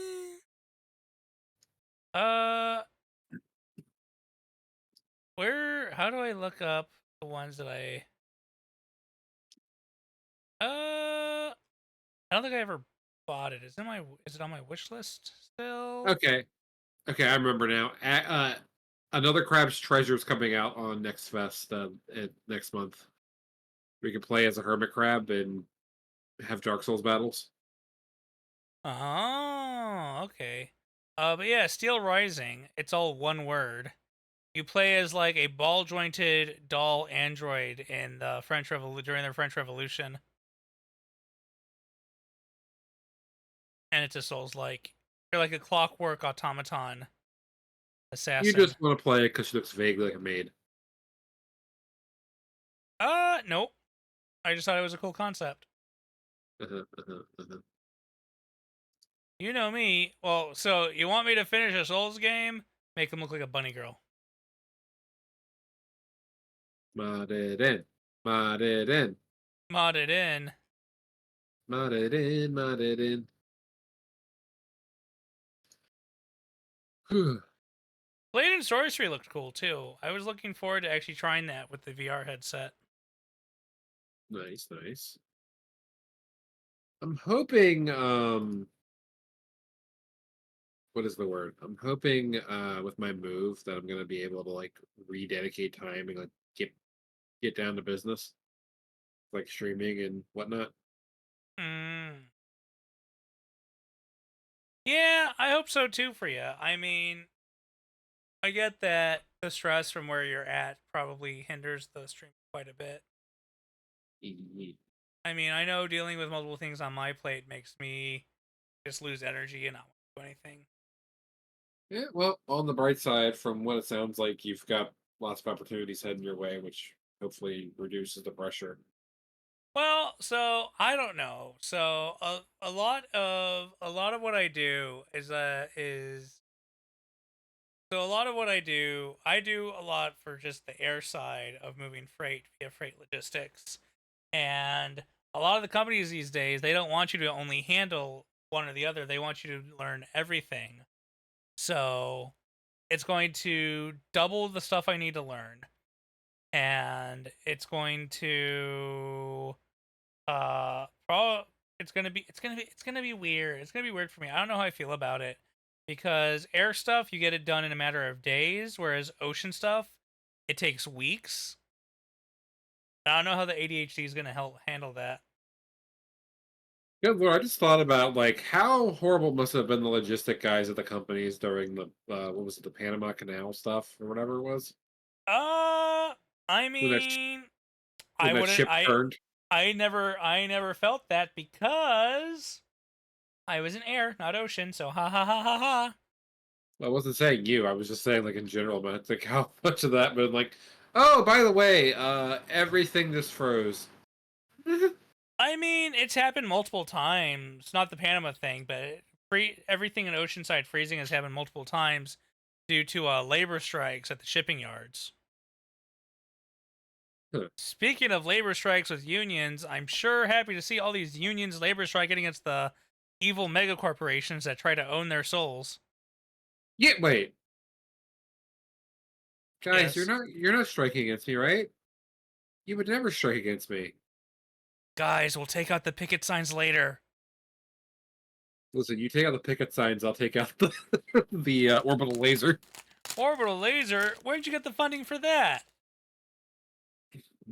Uh how do I look up the ones that I don't think I ever bought it. Is it on my wish list still? Okay. Okay, I remember now. Another Crab's Treasure is coming out on Next Fest next month. We can play as a hermit crab and have Dark Souls battles. Oh, okay. But yeah, Steel Rising. It's all one word. You play as like a ball jointed doll android in the during the French Revolution, and it's a Souls like. You're like a clockwork automaton You assassin. just want to play it because she looks vaguely like a maid. Nope. I just thought it was a cool concept. Uh-huh, uh-huh, uh-huh. You know me. Well, so you want me to finish a Souls game? Make them look like a bunny girl. Modded in. Modded in. Modded in. Modded in. Modded in. Whew. Blade and Sorcery looked cool too. I was looking forward to actually trying that with the VR headset. Nice, nice. I'm hoping. What is the word? I'm hoping with my move that I'm gonna be able to like rededicate time and like get down to business, like streaming and whatnot. Mm. Yeah, I hope so too for you. I mean, I get that the stress from where you're at probably hinders the stream quite a bit. Ye- I mean, I know dealing with multiple things on my plate makes me just lose energy and not want to do anything. Yeah, well, on the bright side, from what it sounds like, you've got lots of opportunities heading your way, which hopefully reduces the pressure. Well, so I don't know. So a lot of what I do is so a lot of what I do a lot for just the air side of moving freight via freight logistics. And a lot of the companies these days, they don't want you to only handle one or the other. They want you to learn everything. So it's going to double the stuff I need to learn. And it's going to it's gonna be weird. It's gonna be weird for me. I don't know how I feel about it. Because air stuff you get it done in a matter of days, whereas ocean stuff, it takes weeks. I don't know how the ADHD is gonna help handle that. Good lord, I just thought about like how horrible must have been the logistic guys at the companies during the what was it, the Panama Canal stuff or whatever it was Uh, I when mean, when I that wouldn't. ship turned. I never felt that because I was in air, not ocean. So ha ha ha ha ha. I wasn't saying you. I was just saying like in general, man. It's like how much of that been like, oh, by the way, everything just froze. I mean, it's happened multiple times. Not the Panama thing, but everything in Oceanside freezing has happened multiple times due to labor strikes at the shipping yards. Huh. Speaking of labor strikes with unions, I'm sure happy to see all these unions labor striking against the evil mega corporations that try to own their souls. Yeah, wait, guys, Yes. you're not striking against me, right? You would never strike against me. Guys, we'll take out the picket signs later. Listen, you take out the picket signs, I'll take out the the orbital laser Orbital laser? Where'd you get the funding for that?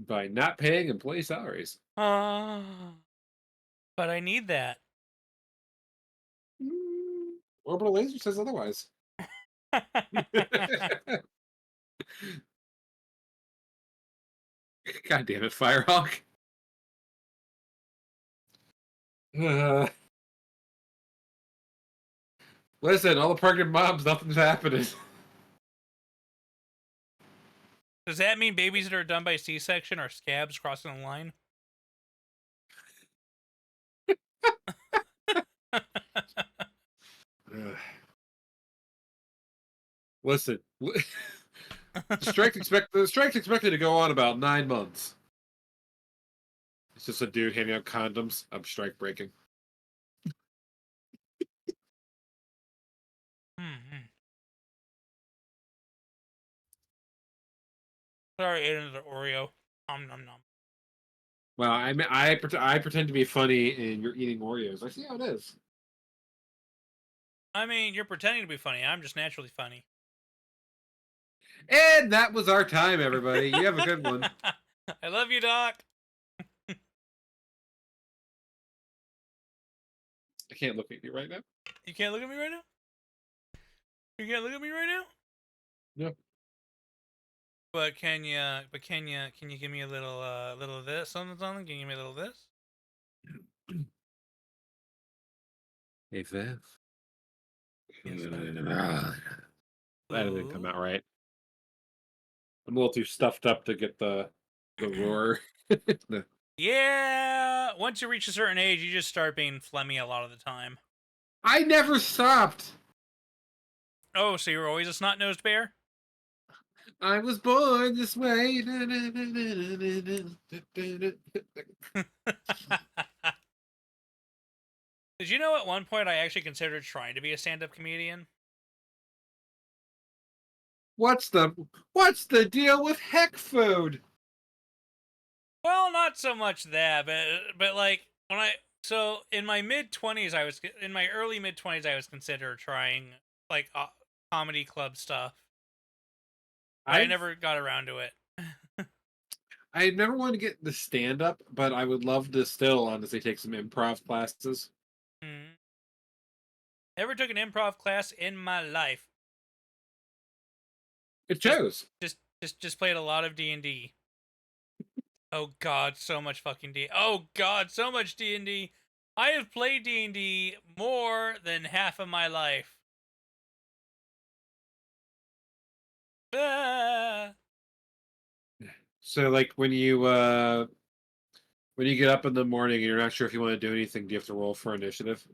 by not paying employee salaries. Uh, but I need that. Mm, orbital laser says otherwise. God damn it, Firehawk. Uh, listen, all the pregnant moms, nothing's happening. Does that mean babies that are done by C-section are scabs crossing the line? Listen, the strike's expected to go on about 9 months. It's just a dude handing out condoms. I'm strike breaking. Hmm. Sorry, I ate another Oreo. Nom nom nom. Well, I pretend to be funny, and you're eating Oreos. I see how it is. I mean, you're pretending to be funny. I'm just naturally funny. And that was our time, everybody. You have a good one. I love you, Doc. I can't look at you right now. You can't look at me right now? You can't look at me right now? No. But can you give me a little of this, something, something? Can you give me a little of this? Hey, Viv. Yes, sir. That didn't come Ooh. out right. I'm a little too stuffed up to get the roar. No. Yeah, once you reach a certain age, you just start being phlegmy a lot of the time. I never stopped. Oh, so you're always a snot-nosed bear? I was born this way. Did you know at one point I actually considered trying to be a stand-up comedian? What's the deal with heck food? Well, not so much that, but like when I So in my mid-20s, in my early mid-20s, I was consider trying like comedy club stuff, but I I've never got around to it. I never wanted to get the stand up, but I would love to still honestly take some improv classes. Mhm. Never took an improv class in my life. It Just, shows. just played a lot of D&D. Oh God, so much fucking D. Oh God, so much D&D. I have played D&D more than half of my life. Ah. So like when you get up in the morning and you're not sure if you want to do anything, do you have to roll for initiative?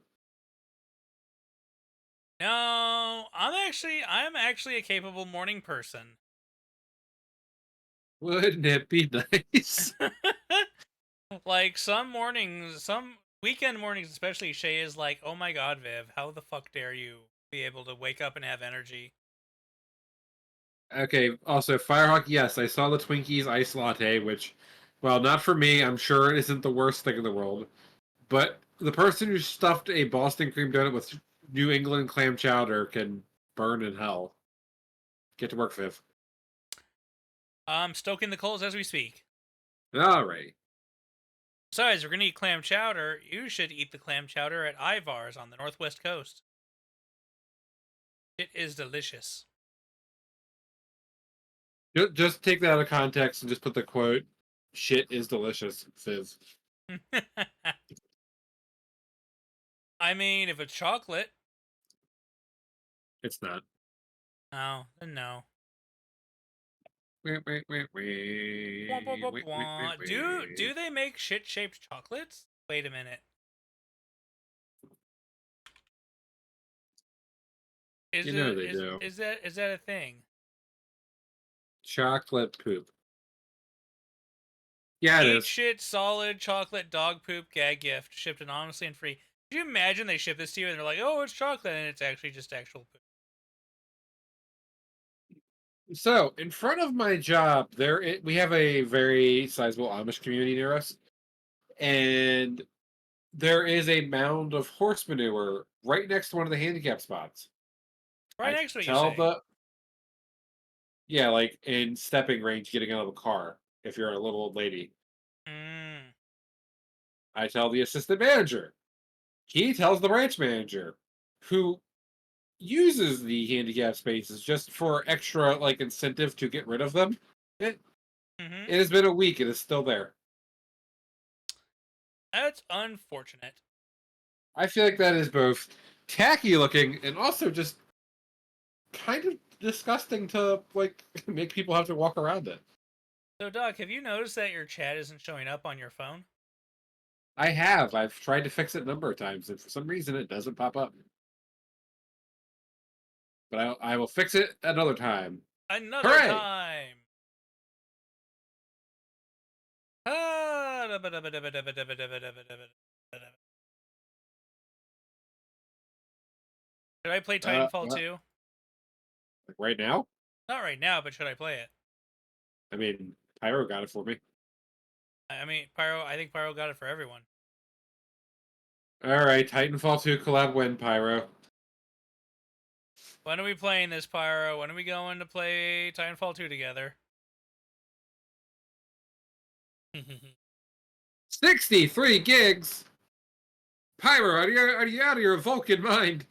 No, I'm actually a capable morning person. Wouldn't it be nice? Like some mornings, some weekend mornings especially, Shay is like, "Oh my God, Viv, how the fuck dare you be able to wake up and have energy?" Okay, also Firehawk, yes, I saw the Twinkies ice latte, which, well, not for me, I'm sure it isn't the worst thing in the world. But the person who stuffed a Boston cream donut with New England clam chowder can burn in hell. Get to work, Viv. I'm stoking the coals as we speak. Alright. Besides, we're gonna eat clam chowder. You should eat the clam chowder at Ivar's on the northwest coast. It is delicious. Just take that out of context and just put the quote, shit is delicious, Viv. I mean, if it's chocolate, It's not. no, then no. Wait, wait, wait, Wah, wah, wait, wah, wait, wait, wait, wah. Do wait. they make shit shaped chocolates? Wait a minute. You know they do. Is that a thing? Chocolate poop. Yeah, it Eat is. shit solid chocolate dog poop gag gift shipped anonymously and free. Could you imagine they ship this to you and they're like, "Oh, it's chocolate," and it's actually just actual poop. So, in front of my job, we have a very sizable Amish community near us, and there is a mound of horse manure right next to one of the handicap spots. Right I next to what you tell say. the Yeah, like in stepping range, getting out of a car. If you're a little old lady, Mm. I tell the assistant manager. He tells the branch manager, who uses the handicap spaces just for extra like incentive to get rid of them. It Mm-hmm. it has been a week. It is still there. That's unfortunate. I feel like that is both tacky looking and also just kind of disgusting to like make people have to walk around it. So, Doc, have you noticed that your chat isn't showing up on your phone? I have. I've tried to fix it a number of times, and for some reason it doesn't pop up. But I will fix it another time. Another Hooray! time. Ah, should I play Titanfall What? 2? Like right now? Not right now, but should I play it? I mean, Pyro got it for me. I mean, Pyro. I think Pyro got it for everyone. All right, Titanfall 2 collab win, Pyro. When are we playing this, Pyro? When are we going to play Titanfall 2 together? 63 gigs. Pyro, are you out of your Vulcan mind?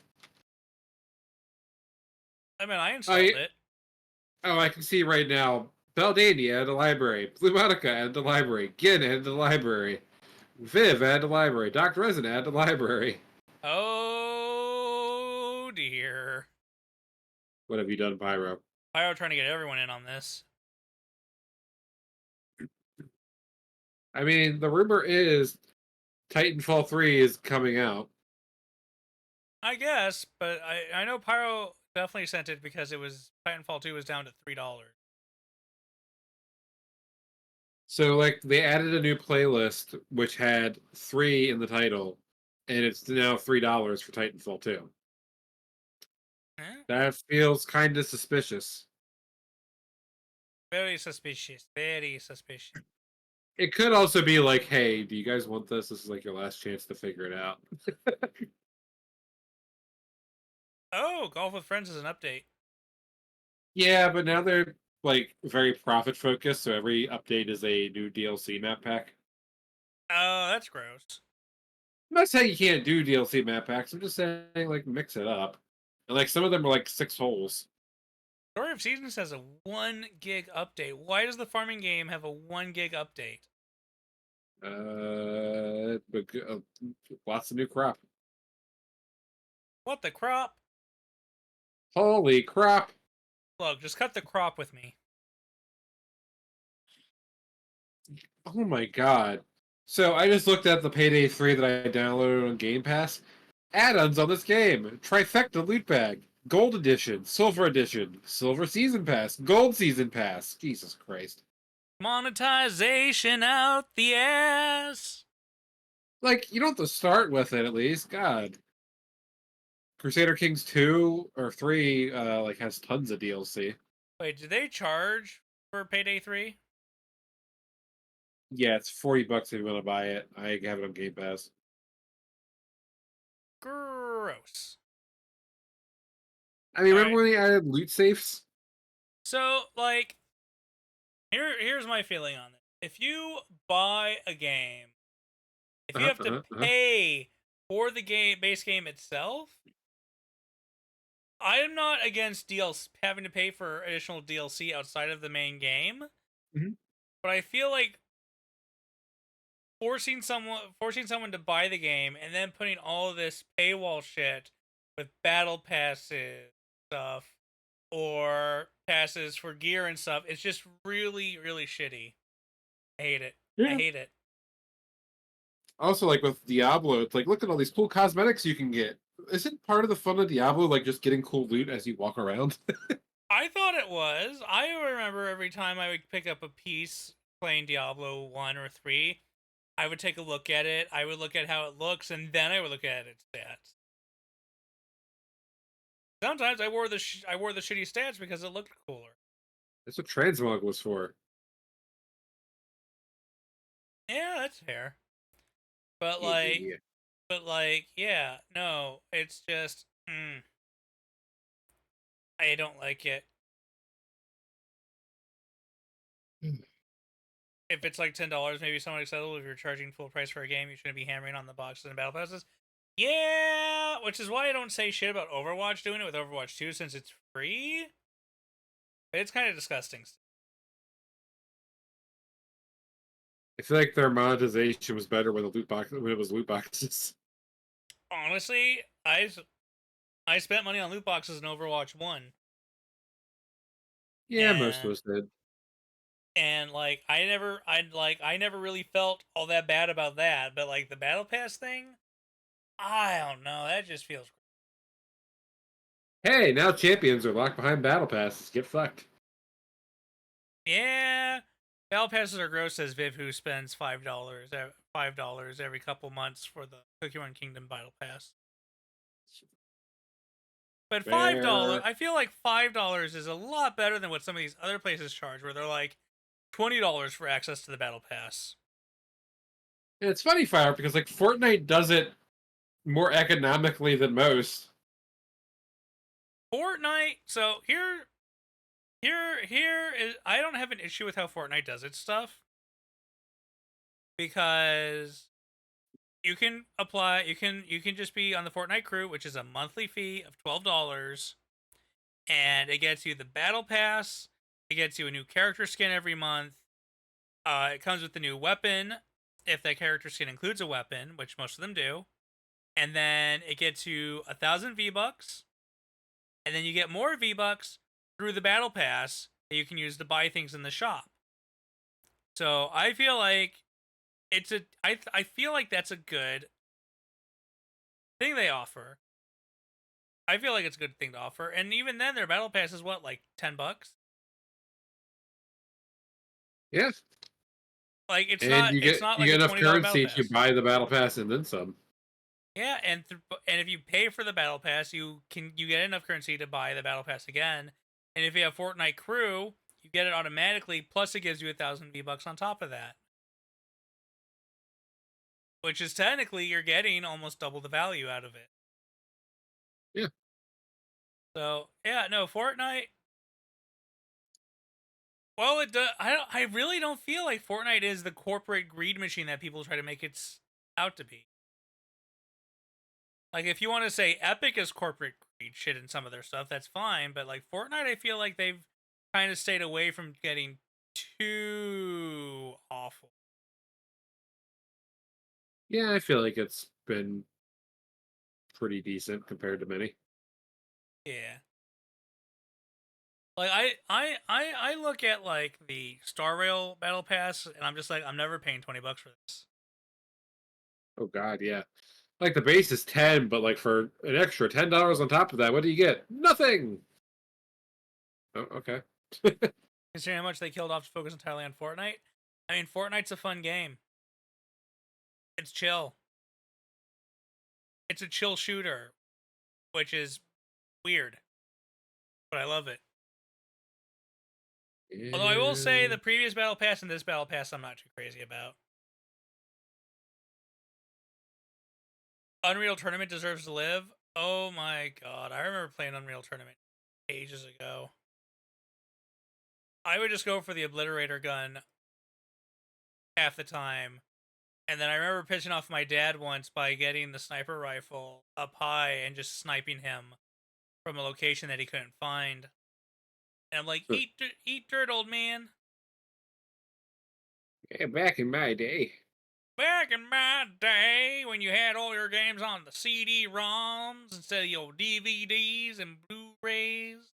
I mean, I installed I it. I can see right now. Baldania at the library. Blue Monica at the library. Gin at the library. Viv at the library. Dr. Resin at the library. Oh dear. What have you done, Pyro? Pyro trying to get everyone in on this. I mean, the rumor is Titanfall 3 is coming out. I guess, but I know Pyro definitely sent it because it was Titanfall 2 was down to $3. So, like, they added a new playlist which had 3 in the title, and it's now $3 for Titanfall 2. Eh? That feels kind of suspicious. Very suspicious. Very suspicious. It could also be like, hey, do you guys want this? This is like your last chance to figure it out. Oh, Golf with Friends is an update. Yeah, but now they're like very profit focused, so every update is a new DLC map pack. Oh, that's gross. I'm not saying you can't do DLC map packs. I'm just saying like mix it up. And like some of them are like 6 holes. Story of Seasons has a 1 gig update. Why does the farming game have a 1 gig update? Lots of new crop. What the crop? Holy crap! Look, just cut the crop with me. Oh my god! So I just looked at the Payday 3 that I downloaded on Game Pass. Add-ons on this game: Trifecta Loot Bag, Gold Edition, Silver Season Pass, Gold Season Pass. Jesus Christ! Monetization out the ass. Like you don't have to start with it at least. God. Crusader Kings 2 or 3 like has tons of DLC. Wait, do they charge for Payday 3? Yeah, it's $40 if you want to buy it. I have it on Game Pass. Gross. I mean, remember Alright. when they added loot safes? So, like, here's my feeling on it. If you buy a game, if you have to pay for the base game itself, I'm not against DLC, having to pay for additional DLC outside of the main game, Mhm. but I feel like forcing someone to buy the game and then putting all of this paywall shit with battle passes stuff or passes for gear and stuff, it's just really, really shitty. I hate it. I Yeah. hate it. Also, like with Diablo, it's like look at all these cool cosmetics you can get. Isn't part of the fun of Diablo like just getting cool loot as you walk around? I thought it was. I remember every time I would pick up a piece playing Diablo 1 or 3, I would take a look at it, I would look at how it looks, and then I would look at its stats. Sometimes I wore the shitty stats because it looked cooler. That's what transmog was for. Yeah, that's fair. But Yeah. yeah, no, it's just, I don't like it. If it's like $10, maybe somewhat acceptable. If you're charging full price for a game, you shouldn't be hammering on the boxes and battle passes. Yeah, which is why I don't say shit about Overwatch doing it with Overwatch 2 since it's free. It's kind of disgusting. I feel like their monetization was better when it was loot boxes. Honestly, I spent money on loot boxes in Overwatch 1. Yeah, most of us did. And like I never really felt all that bad about that, but like the battle pass thing, I don't know, that just feels. Hey, now champions are locked behind battle passes. Get fucked. Yeah, battle passes are gross, says Viv, who spends $5 every couple months for the Pokemon Kingdom battle pass. But $5, Fair. I feel like $5 is a lot better than what some of these other places charge, where they're like $20 for access to the battle pass. And it's funny, Fire, because like Fortnite does it more economically than most. Fortnite. So here is, I don't have an issue with how Fortnite does its stuff because you can apply you can just be on the Fortnite crew, which is a monthly fee of $12, and it gets you the battle pass, it gets you a new character skin every month. It comes with the new weapon if that character skin includes a weapon, which most of them do. And then it gets you 1,000 V-Bucks, and then you get more V-Bucks through the battle pass that you can use to buy things in the shop. So I feel like I feel like that's a good thing they offer. I feel like it's a good thing to offer, and even then, their battle pass is what, like $10? Yes. Like And it's not you like get a enough $20 battle currency pass. to buy the battle pass and then some. Yeah, and if you pay for the battle pass, you get enough currency to buy the battle pass again. And if you have Fortnite Crew, you get it automatically. Plus, it gives you 1,000 V-Bucks on top of that. which is technically you're getting almost double the value out of it. Yeah. So yeah, no, Fortnite. Well, it does. I really don't feel like Fortnite is the corporate greed machine that people try to make it out to be. Like, if you want to say Epic is corporate greed shit in some of their stuff, that's fine. But like Fortnite, I feel like they've kind of stayed away from getting too awful. Yeah, I feel like it's been pretty decent compared to many. Yeah. Like I look at like the Star Rail Battle Pass, and I'm just like, I'm never paying $20 for this. Oh God, yeah. Like the base is 10, but like for an extra $10 on top of that, what do you get? Nothing. Oh, okay. Considering how much they killed off to focus entirely on Fortnite. I mean, Fortnite's a fun game. It's chill. It's a chill shooter, which is weird, but I love it. Although I will say Yeah. the previous Battle Pass and this Battle Pass, I'm not too crazy about. Unreal Tournament deserves to live. Oh my god, I remember playing Unreal Tournament ages ago. I would just go for the Obliterator gun half the time. And then I remember pissing off my dad once by getting the sniper rifle up high and just sniping him from a location that he couldn't find. And I'm like, eat dirt, old man. Yeah, back in my day. Back in my day, when you had all your games on the CD-ROMs instead of your DVDs and Blu-rays.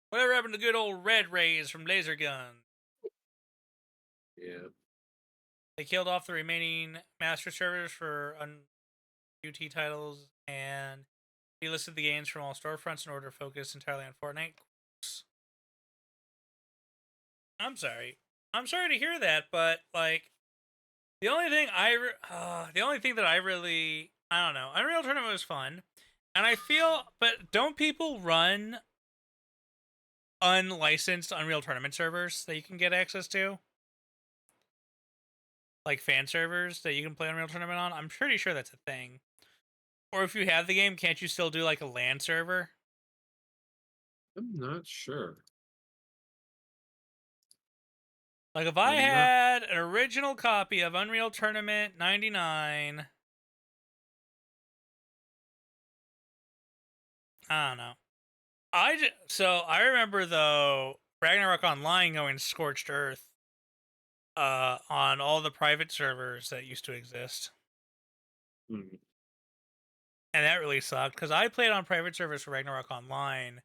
Whatever happened to good old Red Rays from Laser Gun? Yeah. They killed off the remaining master servers for UT titles and delisted the games from all storefronts in order to focus entirely on Fortnite. I'm sorry. I'm sorry to hear that, but like the only thing the only thing that I really, I don't know, Unreal Tournament was fun, and I feel, but don't people run unlicensed Unreal Tournament servers that you can get access to? Like fan servers that you can play Unreal Tournament on? I'm pretty sure that's a thing. Or if you have the game, can't you still do like a LAN server? I'm not sure. Like if I I'm not. had an original copy of Unreal Tournament 99, I don't know. So I remember though Ragnarok Online going scorched earth on all the private servers that used to exist. Hmm. And that really sucked because I played on private servers for Ragnarok Online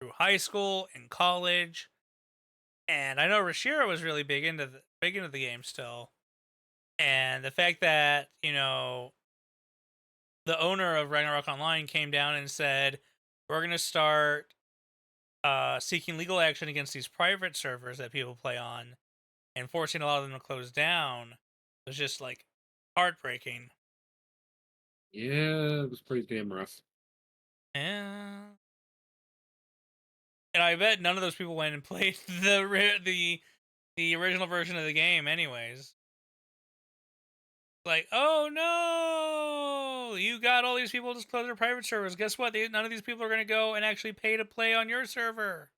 through high school and college. And I know Rashira was really big into the game still. And the fact that, you know, the owner of Ragnarok Online came down and said, we're going to start seeking legal action against these private servers that people play on and forcing a lot of them to close down was just like heartbreaking. Yeah, it was pretty damn rough. Yeah. And I bet none of those people went and played the original version of the game anyways. Like, oh no, you got all these people to close their private servers. Guess what? None of these people are going to go and actually pay to play on your server.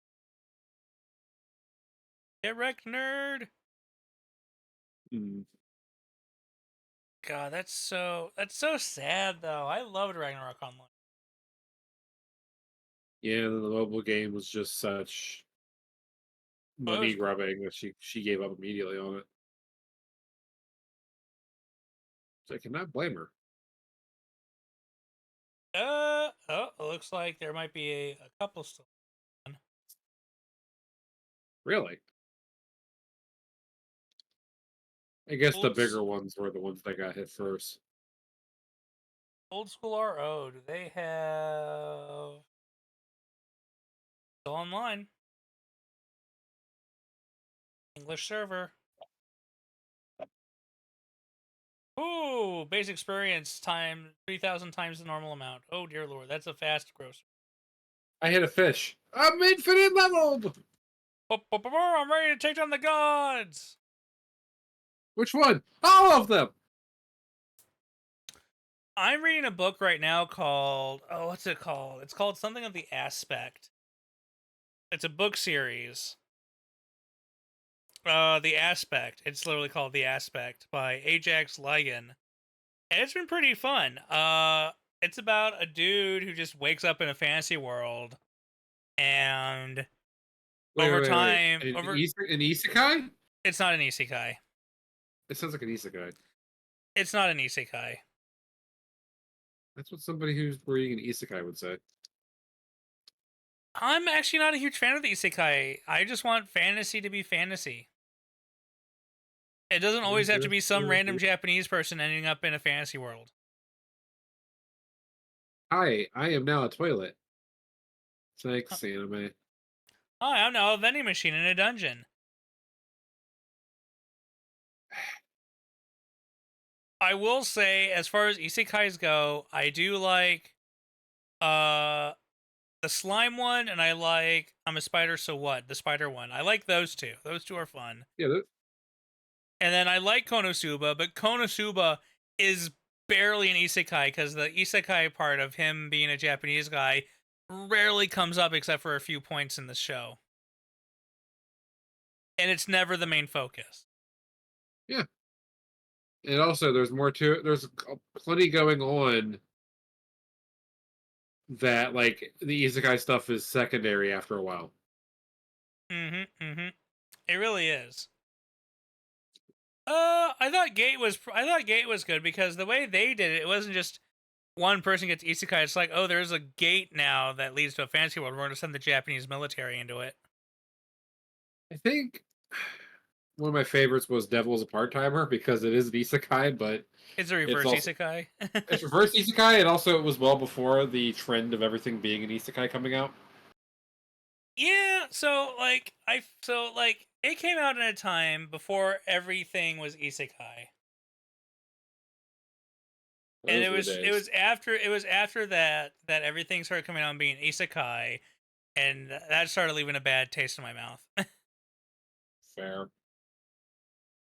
Get wrecked, nerd. Hmm. God, that's so sad though. I loved Ragnarok Online. Yeah, the mobile game was just such Oh, it money was great. grubbing that she gave up immediately on it. So I cannot blame her. Oh, it looks like there might be a couple still on. Really. I guess the Old, bigger ones were the ones that got hit first. old school RO. Do they have still online English server? Ooh, base experience time 3,000 times the normal amount. Oh dear lord, that's a fast gross. I hit a fish. I'm infinite leveled. I'm ready to take down the gods. Which one? All of them. I'm reading a book right now called what's it called? It's called something of the Aspect. It's a book series. The Aspect. It's literally called The Aspect by Ajax Ligon. And it's been pretty fun. It's about a dude who just wakes up in a fantasy world and over Wait. time An isekai? it's not an isekai. It sounds like an isekai. It's not an isekai. That's what somebody who's reading an isekai would say. I'm actually not a huge fan of the isekai. I just want fantasy to be fantasy. It doesn't always have to be some random Japanese person ending up in a fantasy world. Hi, I am now a toilet. Thanks, anime. Oh, I'm now a vending machine in a dungeon. I will say, as far as isekais go, I do like the slime one, and I like I'm a Spider, so what? The spider one. I like those two. Those two are fun. Yeah, And then I like Konosuba, but Konosuba is barely an isekai because the isekai part of him being a Japanese guy rarely comes up except for a few points in the show. And it's never the main focus. yeah. And also, there's more to it. There's plenty going on that, like, the isekai stuff is secondary after a while. It really is. I thought Gate was good because the way they did it, it wasn't just one person gets isekai. It's like, oh, there's a gate now that leads to a fantasy world. We're going to send the Japanese military into it. I think one of my favorites was Devil's a Part-Timer because it is an isekai, but It's a reverse also, isekai. it's reverse isekai, and also it was well before the trend of everything being an isekai coming out. Yeah, so it came out in a time before everything was isekai. And Those were the days. it was after that everything started coming out and being isekai, and that started leaving a bad taste in my mouth. Fair.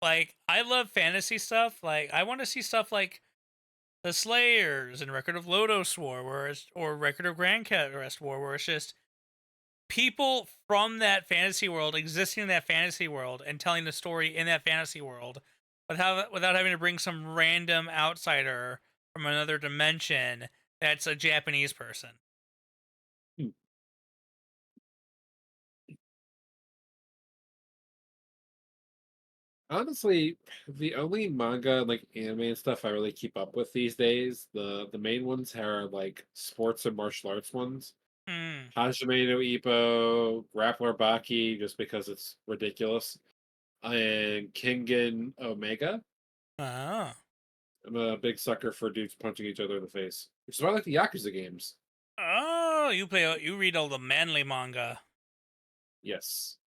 Like, I love fantasy stuff. Like, I want to see stuff like The Slayers and Record of Lodoss War, or Record of Grand Rest War, where it's just people from that fantasy world existing in that fantasy world and telling the story in that fantasy world without having to bring some random outsider from another dimension that's a Japanese person. Hmm. Honestly, the only manga, like anime and stuff, I really keep up with these days, the main ones are like sports and martial arts ones. Hmm. Hajime no Ippo, Grappler Baki, just because it's ridiculous, and Kengan Omega. Oh. I'm a big sucker for dudes punching each other in the face, which is why I like the Yakuza games. Oh, you read all the manly manga. Yes.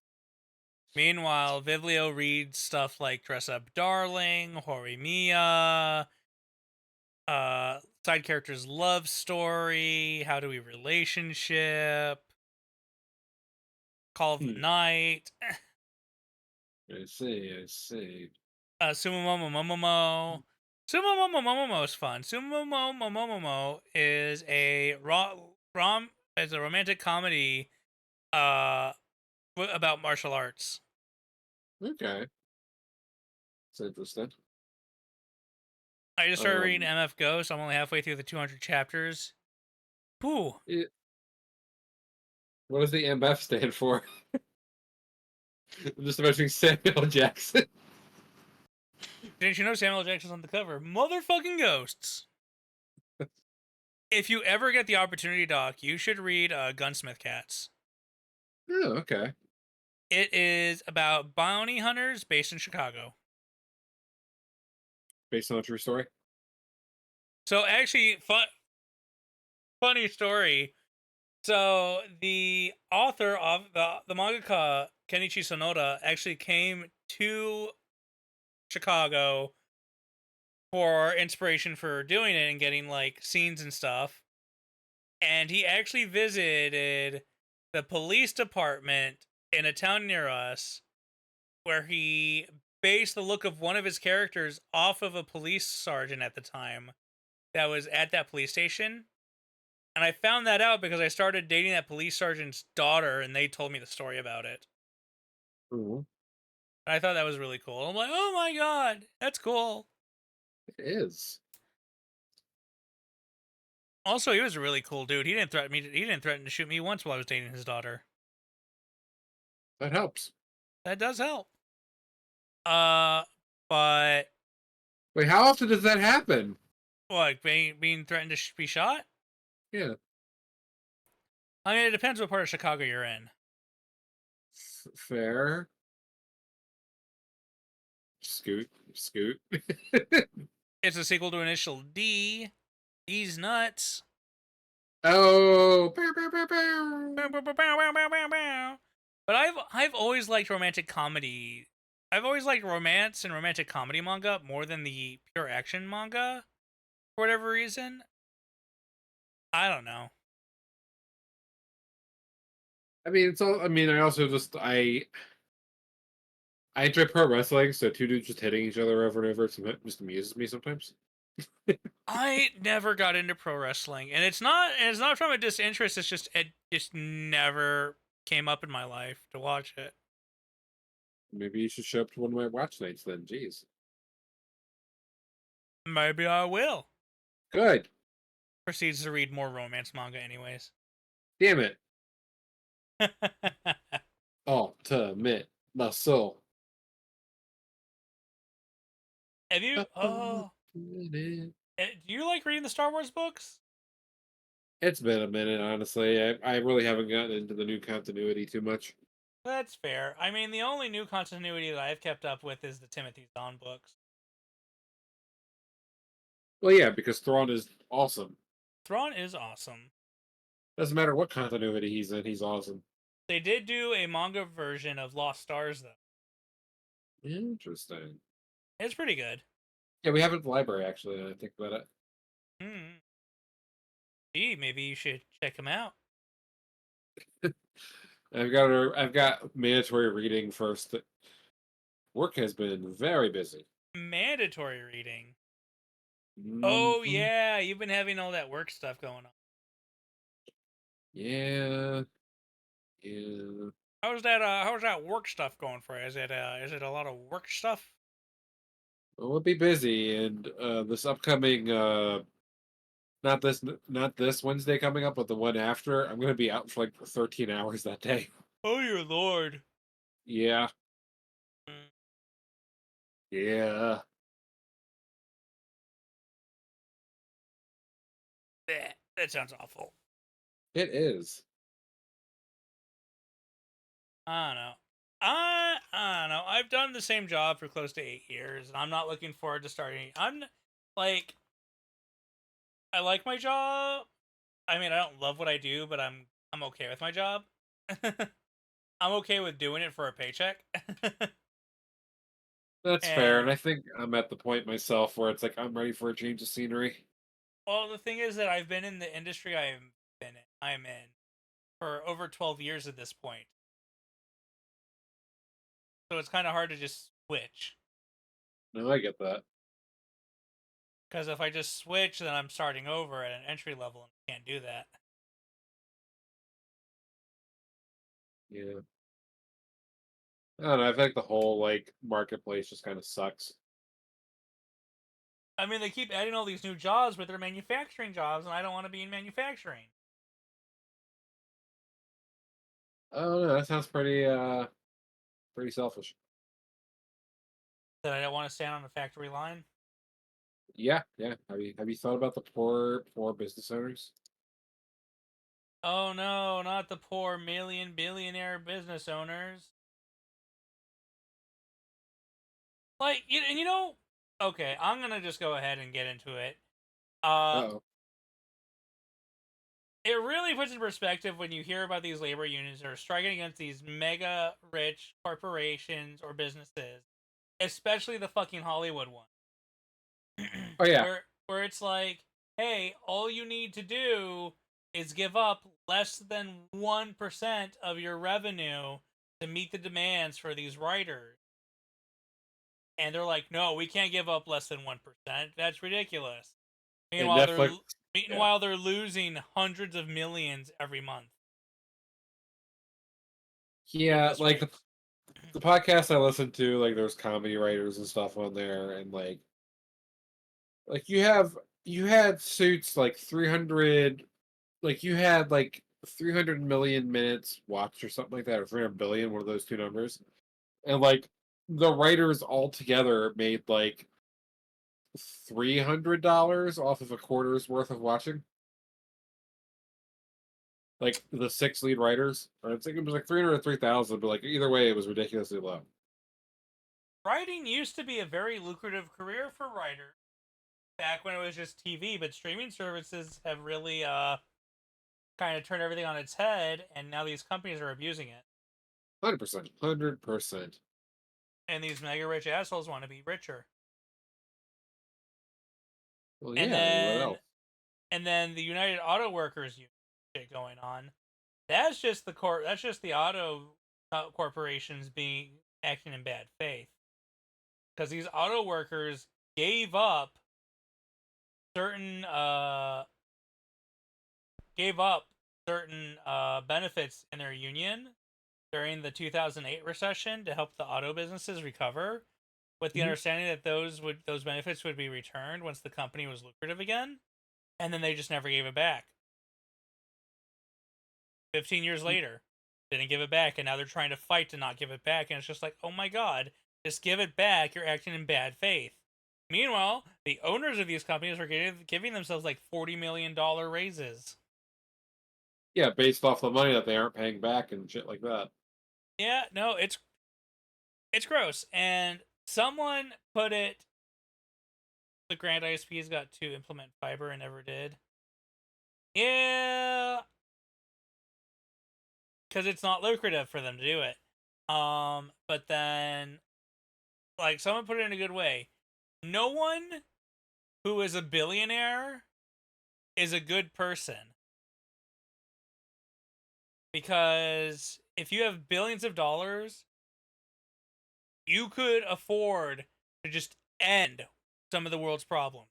Meanwhile, Vivlio reads stuff like Dress Up Darling, Horimiya, side characters' love story, how do we relationship, Call of the Night, I see, I see. Sumomomo Momomo. Sumomomo Momomo is fun. Sumomomo Momomo is a is a romantic comedy uh about martial arts. Okay. It's interesting. I just started reading MF Go, so I'm only halfway through the 200 chapters. Pooh. What does the MF stand for? I'm just imagining Samuel Jackson. Didn't you know Samuel Jackson's on the cover? Motherfucking ghosts. If you ever get the opportunity, Doc, you should read Gunsmith Cats. Oh, okay. It is about bounty hunters based in Chicago. Based on a true story? So actually, funny story. So the author of the mangaka Kenichi Sonoda actually came to Chicago for inspiration for doing it and getting like scenes and stuff. And he actually visited the police department in a town near us where he based the look of one of his characters off of a police sergeant at the time that was at that police station. And I found that out because I started dating that police sergeant's daughter, and they told me the story about it. Mhm. And I thought that was really cool. I'm like, oh my god, that's cool. It is. Also, he was a really cool dude. He didn't threaten me. He didn't threaten to shoot me once while I was dating his daughter. That helps. That does help. Uh, but Wait, how often does that happen? what, being threatened to be shot? Yeah. I mean, it depends what part of Chicago you're in. Fair. Scoot. Scoot. It's a sequel to Initial D. D's nuts. Oh. But I've always liked romantic comedy. I've always liked romance and romantic comedy manga more than the pure action manga for whatever reason. I don't know. I mean, it's all. I mean, I also just I enjoy pro wrestling, so two dudes just hitting each other over and over just amuses me sometimes. I never got into pro wrestling, and it's not from a disinterest. It's just it just never came up in my life to watch it. Maybe you should show up to one of my watch nights then. Jeez. Maybe I will. Good. Proceeds to read more romance manga, anyways. Damn it. Ultimate muscle. Have you? Oh, do you like reading the Star Wars books? It's been a minute, honestly. I really haven't gotten into the new continuity too much. That's fair. I mean, the only new continuity that I've kept up with is the Timothy Zahn books. Well, yeah, because Thrawn is awesome. Thrawn is awesome. Doesn't matter what continuity he's in, he's awesome. They did do a manga version of Lost Stars, though. Interesting. It's pretty good. Yeah, we have it at the library, actually, I think about it. Hmm. Gee, maybe you should check them out. I've got mandatory reading first. Work has been very busy. Mandatory reading. Oh Mhm. yeah, you've been having all that work stuff going on. Yeah. Yeah. How's that work stuff going for you? Is it a lot of work stuff? Well, we'll be busy, and this upcoming not this Wednesday coming up, but the one after, I'm gonna be out for like 13 hours that day. Oh your lord. Yeah. Mm, Yeah. bleh, that sounds awful. It is. I don't know. I don't know. I've done the same job for close to 8 years, and I'm not looking forward to starting. Like, I like my job. I mean, I don't love what I do, but I'm okay with my job. I'm okay with doing it for a paycheck. That's fair, and And I think I'm at the point myself where it's like I'm ready for a change of scenery. well, the thing is that I've been in the industry I'm in for over 12 years at this point. So it's kind of hard to just switch. No, I get that. Because if I just switch, then I'm starting over at an entry level and I can't do that. Yeah. I don't know. I think the whole like marketplace just kind of sucks. I mean, they keep adding all these new jobs, but they're manufacturing jobs, and I don't want to be in manufacturing. Oh no, that sounds pretty selfish. That I don't want to stand on the factory line. Yeah, yeah. Have you thought about the poor business owners? Oh no, not the poor million billionaire business owners. Like, and you know, okay, I'm gonna just go ahead and get into it. Uh, Oh, it really puts in perspective when you hear about these labor unions that are striking against these mega rich corporations or businesses, especially the fucking Hollywood one, oh yeah. where it's like, hey, all you need to do is give up less than 1% of your revenue to meet the demands for these writers. And they're like, no, we can't give up less than 1%. That's ridiculous. And Meanwhile, Netflix, yeah, they're losing hundreds of millions every month with yeah, this like rate. the podcast I listened to, like there's comedy writers and stuff on there, and like you had Suits like 300, like you had like 300 million minutes watched or something like that, or 300 billion, one of those two numbers, and like the writers all together made like $300 off of a quarter's worth of watching. Like the six lead writers, or I think it was like 300 or 3,000, but like either way, it was ridiculously low. Writing used to be a very lucrative career for writers back when it was just TV, but streaming services have really kind of turned everything on its head, and now these companies are abusing it. 100%, 100%. And these mega rich assholes want to be richer. Well, And yeah. I mean, what then else? the United Auto Workers union shit going on. That's just the auto corporations being acting in bad faith because these auto workers gave up certain benefits in their union during the 2008 recession to help the auto businesses recover, with the Mhm. understanding that those benefits would be returned once the company was lucrative again, and then they just never gave it back. 15 years later, didn't give it back, and now they're trying to fight to not give it back, and it's just like, oh my god, just give it back, you're acting in bad faith. Meanwhile, the owners of these companies are giving themselves like $40 million raises. Yeah, based off the money that they aren't paying back and shit like that. Yeah, no, it's gross. And someone put it, the Grand ISPs got to implement fiber and never did. Yeah, because it's not lucrative for them to do it. But then, like, someone put it in a good way. No one who is a billionaire is a good person, because if you have billions of dollars, you could afford to just end some of the world's problems,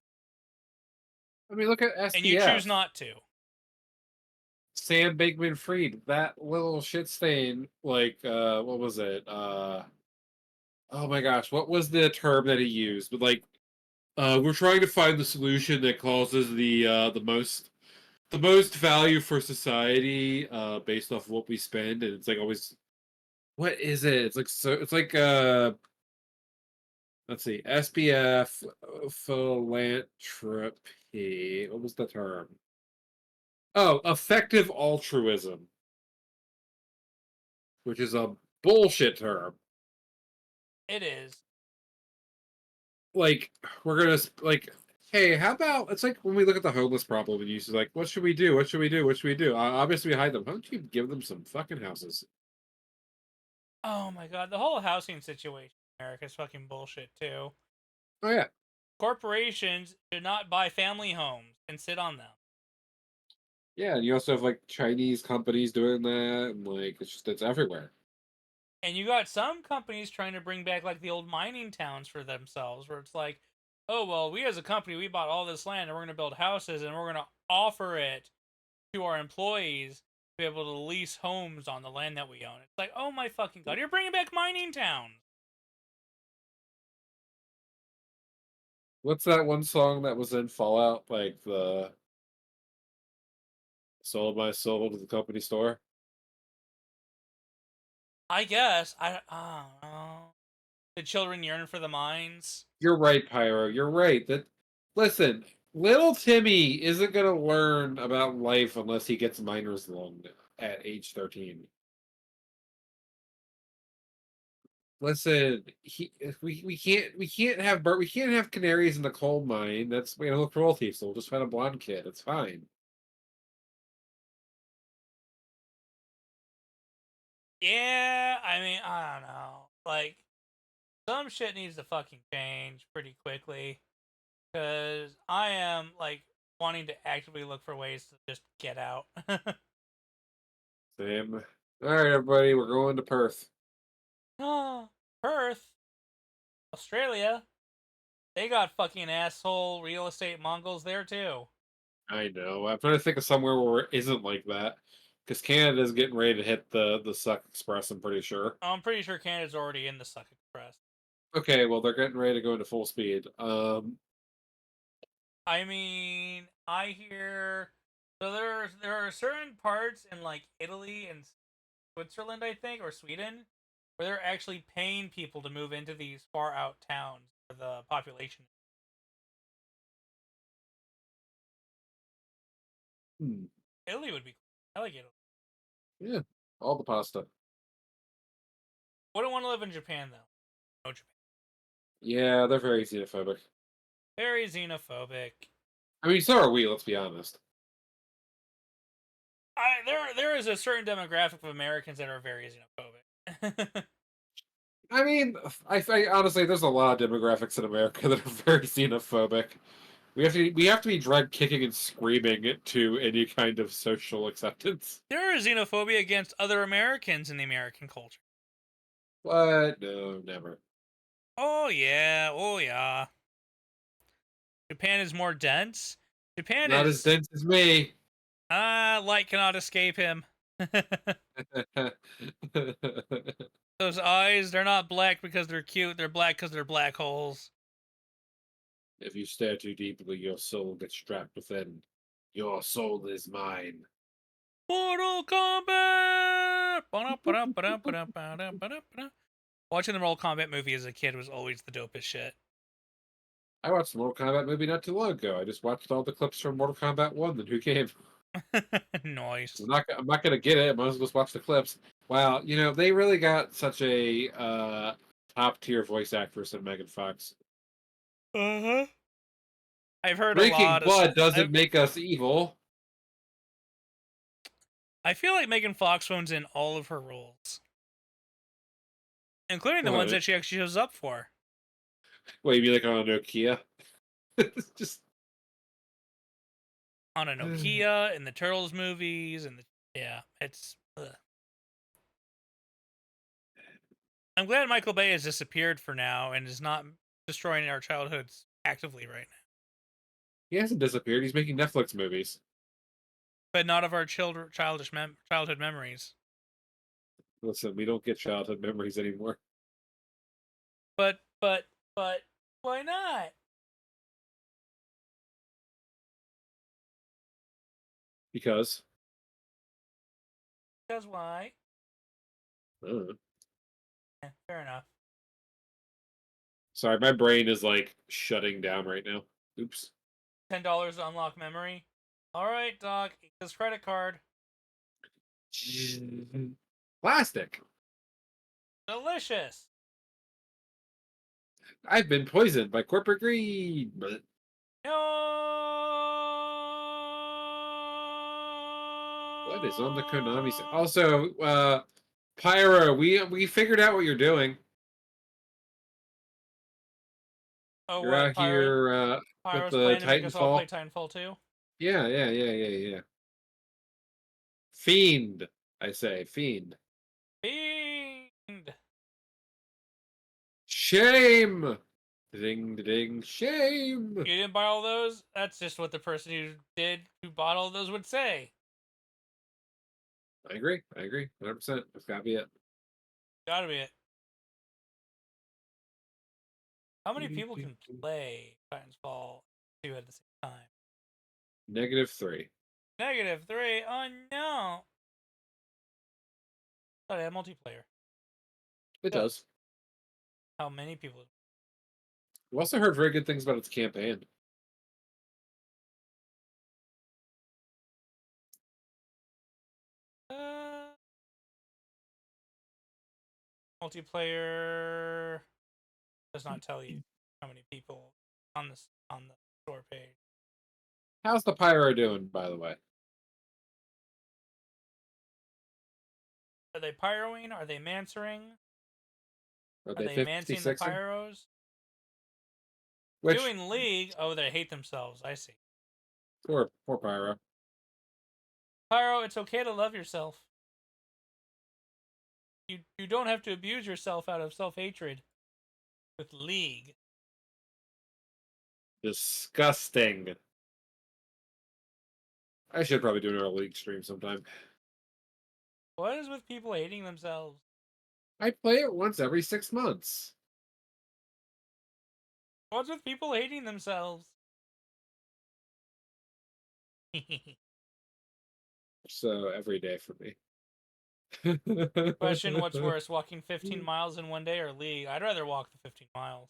I mean, look at and you choose SBF. not to. Sam Bankman Fried, that little shit stain, like, what was it? Oh my gosh, what was the term that he used? But like, we're trying to find the solution that causes the most value for society, based off of what we spend, and it's like always, what is it? It's like so, it's like let's see, SPF, philanthropy. What was the term? Oh, effective altruism, which is a bullshit term. It is. Like, we're gonna like, hey, how about it's like when we look at the homeless problem and you say like, what should we do? What should we do? What should we do? Obviously, we hide them. Why don't you give them some fucking houses? Oh my god, the whole housing situation in America is fucking bullshit too. Oh yeah, Corporations should not buy family homes and sit on them. yeah. And you also have like Chinese companies doing that, and like it's everywhere. And you got some companies trying to bring back like the old mining towns for themselves, where it's like, oh well, we as a company we bought all this land and we're gonna build houses and we're gonna offer it to our employees to be able to lease homes on the land that we own. It's like, oh my fucking god, you're bringing back mining towns. What's that one song that was in Fallout? Like the sold my soul to the company store. I guess I don't know. The children yearn for the mines. You're right, Pyro. You're right. That listen, little Timmy isn't gonna learn about life unless he gets miner's loan at age 13. Listen, we can't have canaries in the coal mine. That's we look cruelty, so we'll just find a blonde kid. It's fine. Yeah, I mean, I don't know. Like, some shit needs to fucking change pretty quickly. Because I am, like, wanting to actively look for ways to just get out. Same. All right, everybody, we're going to Perth. Perth, Australia. They got fucking asshole real estate Mongols there too. I know. I'm trying to think of somewhere where it isn't like that. Because Canada's getting ready to hit the Suck Express, I'm pretty sure. I'm pretty sure Canada's already in the Suck Express. Okay, well, they're getting ready to go into full speed. I mean, I hear so there are certain parts in like Italy and Switzerland, I think, or Sweden, where they're actually paying people to move into these far out towns for the population. hmm, Italy would be cool. I like Italy. yeah, all the pasta. Wouldn't want to live in Japan though. No Japan. Yeah, they're very xenophobic. Very xenophobic. I mean, so are we, let's be honest. There is a certain demographic of Americans that are very xenophobic. I mean, I honestly, there's a lot of demographics in America that are very xenophobic. We have to be dragged kicking and screaming to any kind of social acceptance. There is xenophobia against other Americans in the American culture. What? No, never. Oh yeah, oh yeah. Japan is more dense. Japan Not as is dense as me. light cannot escape him. Those eyes, they're not black because they're cute, they're black because they're black holes. If you stare too deeply, your soul gets trapped within. Your soul is mine. Mortal Kombat! Watching the Mortal Kombat movie as a kid was always the dopest shit. I watched the Mortal Kombat movie not too long ago. I just watched all the clips from Mortal Kombat 1, then who came? Nice. I'm not gonna get it. I might as well just watch the clips. Wow, they really got such a top tier voice actress in Megan Fox. Uh-huh. I've heard a Drinking lot of blood doesn't make us evil. I feel like Megan Fox phones in all of her roles, including the ones What? that she actually shows up for. What, you mean like on a Nokia? It's just On a Nokia, in the Turtles movies, and yeah, it's. Ugh. I'm glad Michael Bay has disappeared for now and is not destroying our childhoods actively right now, he hasn't disappeared. He's making Netflix movies. but not of our childhood memories. Listen, we don't get childhood memories anymore But why not? because Because why? uh, Fair enough. sorry, my brain is like shutting down right now. Oops. $10 to unlock memory. All right, Doc. Eat this credit card. Plastic. Delicious. I've been poisoned by corporate greed. What is on the Konami? No. Also, Pyro, we figured out what you're doing. Oh, You're what? out here with Pyro's the planning to make us all play Titanfall. Titanfall 2? Yeah, yeah, yeah, yeah, yeah. Fiend, I say, fiend. Fiend. Shame. Ding, ding, shame. You didn't buy all those? That's just what the person who bought all those would say. I agree. 100%. That's gotta be it. Gotta be it. How many people can play Titanfall 2 at the same time? -3. -3. Oh no. Thought it had multiplayer. It does. How many people? I've also heard very good things about its campaign. Uh, Multiplayer does not tell you how many people on the store page. How's the Pyro doing, by the way? Are they pyroing? Are they mansering? Are Are they they mancing the 56? pyros? Which, Doing League? Oh, they hate themselves. I see. poor Pyro. I Pyro, it's okay to love yourself. you don't have to abuse yourself out of self-hatred with League. Disgusting. I should probably do another League stream sometime. What is with people hating themselves? I play it once every 6 months. What's with people hating themselves? So every day for me. Question, what's worse, walking 15 miles in one day or League? I'd rather walk the 15 miles.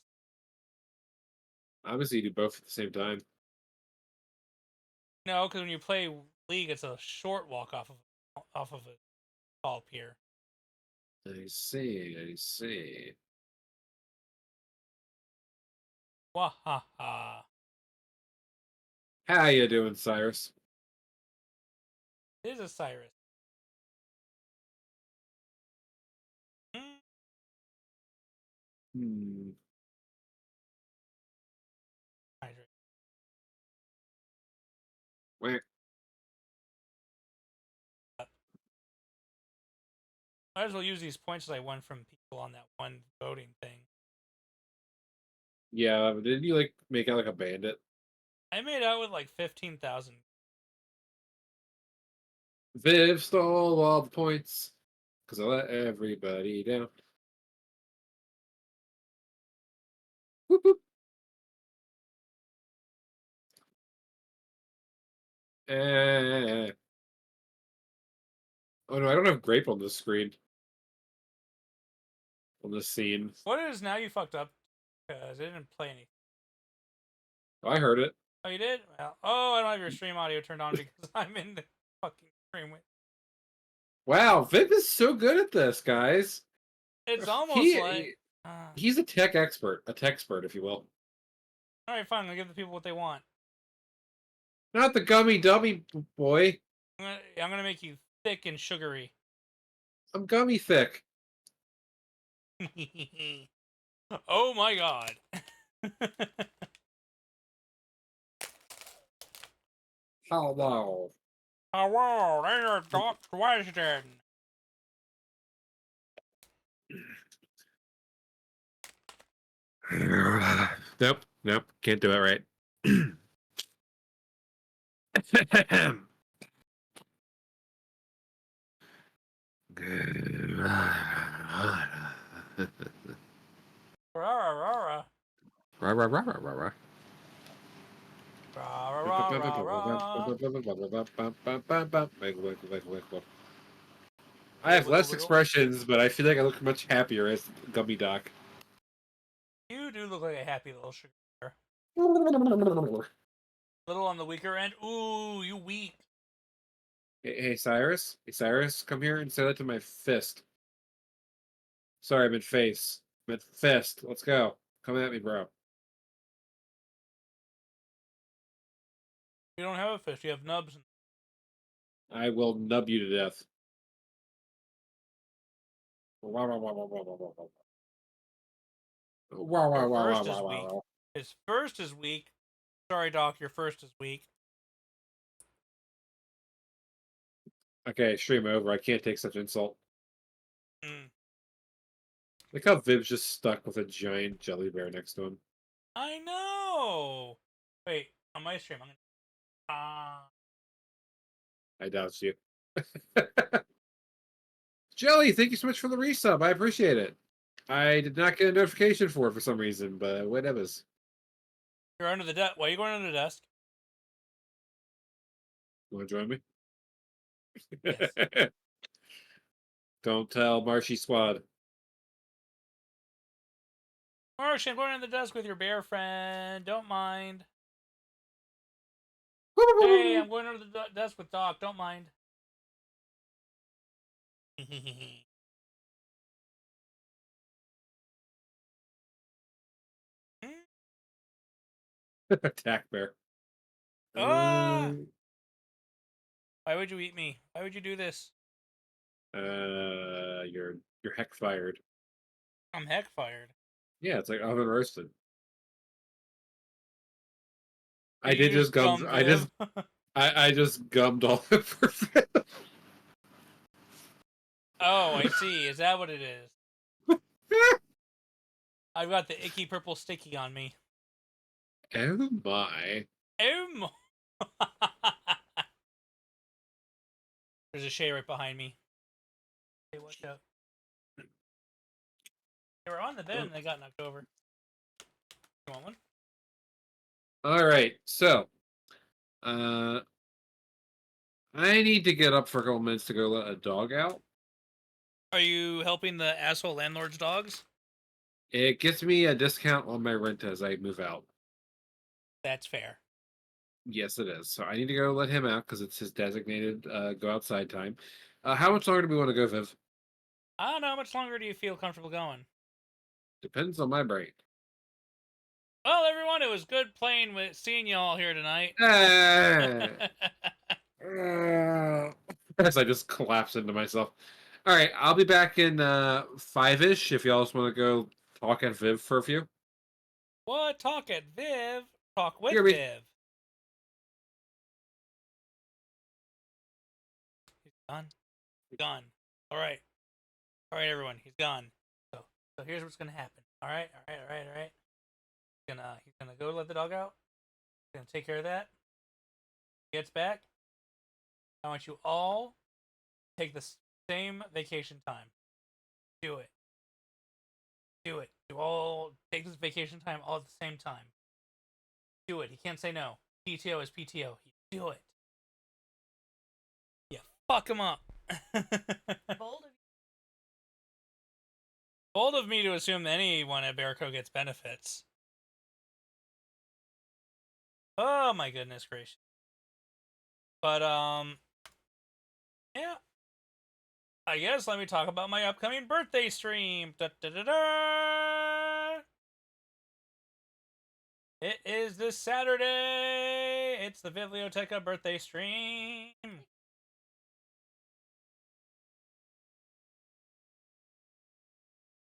Obviously, you do both at the same time. No, because when you play League, it's a short walk off of a tall pier. I see, I see. Wahaha. How you doing, Cyrus? It is a Cyrus. Hmm. Hmm. Hydrate. Wait. Might as well use these points that I won from people on that one voting thing. Yeah, didn't you like make out like a bandit? I made out with like 15,000. Viv stole all the points because I let everybody down. Whoop, whoop. Eh. Oh no, I don't have grape on this screen. On this scene. What is now you fucked up? Because I didn't play any. Oh, I heard it. Oh, you did? Well, oh, I don't have your stream audio turned on because I'm in the fucking stream with. Wow, Viv is so good at this, guys. It's almost He like. he's a tech expert, if you will. Alright, fine. I'm gonna give the people what they want. Not the gummy dummy boy. I'm gonna make you thick and sugary. I'm gummy thick. Oh my god. Hello. Hello, there's Doc Question. Nope, can't do it right. Rah, rah, rah. Rah, rah, rah, rah, rah, rah. Rah, rah, rah, rah, rah. I have less expressions, but I feel like I look much happier as Gummy Doc. You do look like a happy little sugar. Little on the weaker end. Ooh, you weak. Hey, Cyrus. Hey, Cyrus, come here and say that to my fist. Sorry, I meant face. I meant fist. Let's go. Come at me, bro. You don't have a fish. You have nubs. I will nub you to death. His first is weak. Sorry, Doc. Your first is weak. Okay, stream over. I can't take such insult. Mm. Look how Viv's just stuck with a giant jelly bear next to him. I know. Wait, on my stream, I'm gonna. I doubt you. Jelly, thank you so much for the resub. I appreciate it. I did not get a notification for it for some reason, but whatever. You're under the desk. Why are you going under the desk? You want to join me? Yes. Don't tell Marshy Squad. Marsh, I'm going under the desk with your bear friend. Don't mind. Hey, I'm going under the desk with Doc. Don't mind. Attack bear. Ah! Why would you eat me? Why would you do this? You're heck fired. I'm heck fired. Yeah, it's like oven roasted. I You did just gum. gummed I him. just I just gummed all over. Oh, I see. Is that what it is? I've got the icky purple sticky on me. Oh my. Oh There's a Shay right behind me. Hey, watch out. They were on the bed and they got knocked over. You want one? All right, so uh, I need to get up for a couple minutes to go let a dog out. Are you helping the asshole landlord's dogs? It gets me a discount on my rent as I move out. That's fair. Yes, it is. So I need to go let him out because it's his designated go outside time. How much longer do we want to go, Viv? I don't know. How much longer do you feel comfortable going? Depends on my brain. Well, everyone, it was good seeing you all here tonight. As I just collapse into myself. All right, I'll be back in 5-ish if y'all just want to go talk at Viv for a few. What? Talk at Viv? Talk with Hear me. Viv. He's gone. He's gone. All right. All right, everyone. He's gone. So here's what's gonna happen. All right. All right. All right. All right. He's gonna go let the dog out. He's gonna take care of that. He gets back. I want you all to take the same vacation time. Do it. Do it. You all take this vacation time all at the same time. Do it. He can't say no. PTO is PTO. You do it. Yeah, fuck him up. Bold of Bold of me to assume that anyone at Bearco gets benefits. Oh my goodness gracious. But yeah. I guess let me talk about my upcoming birthday stream. Da, da, da, da. It is this Saturday. It's the Biblioteca birthday stream.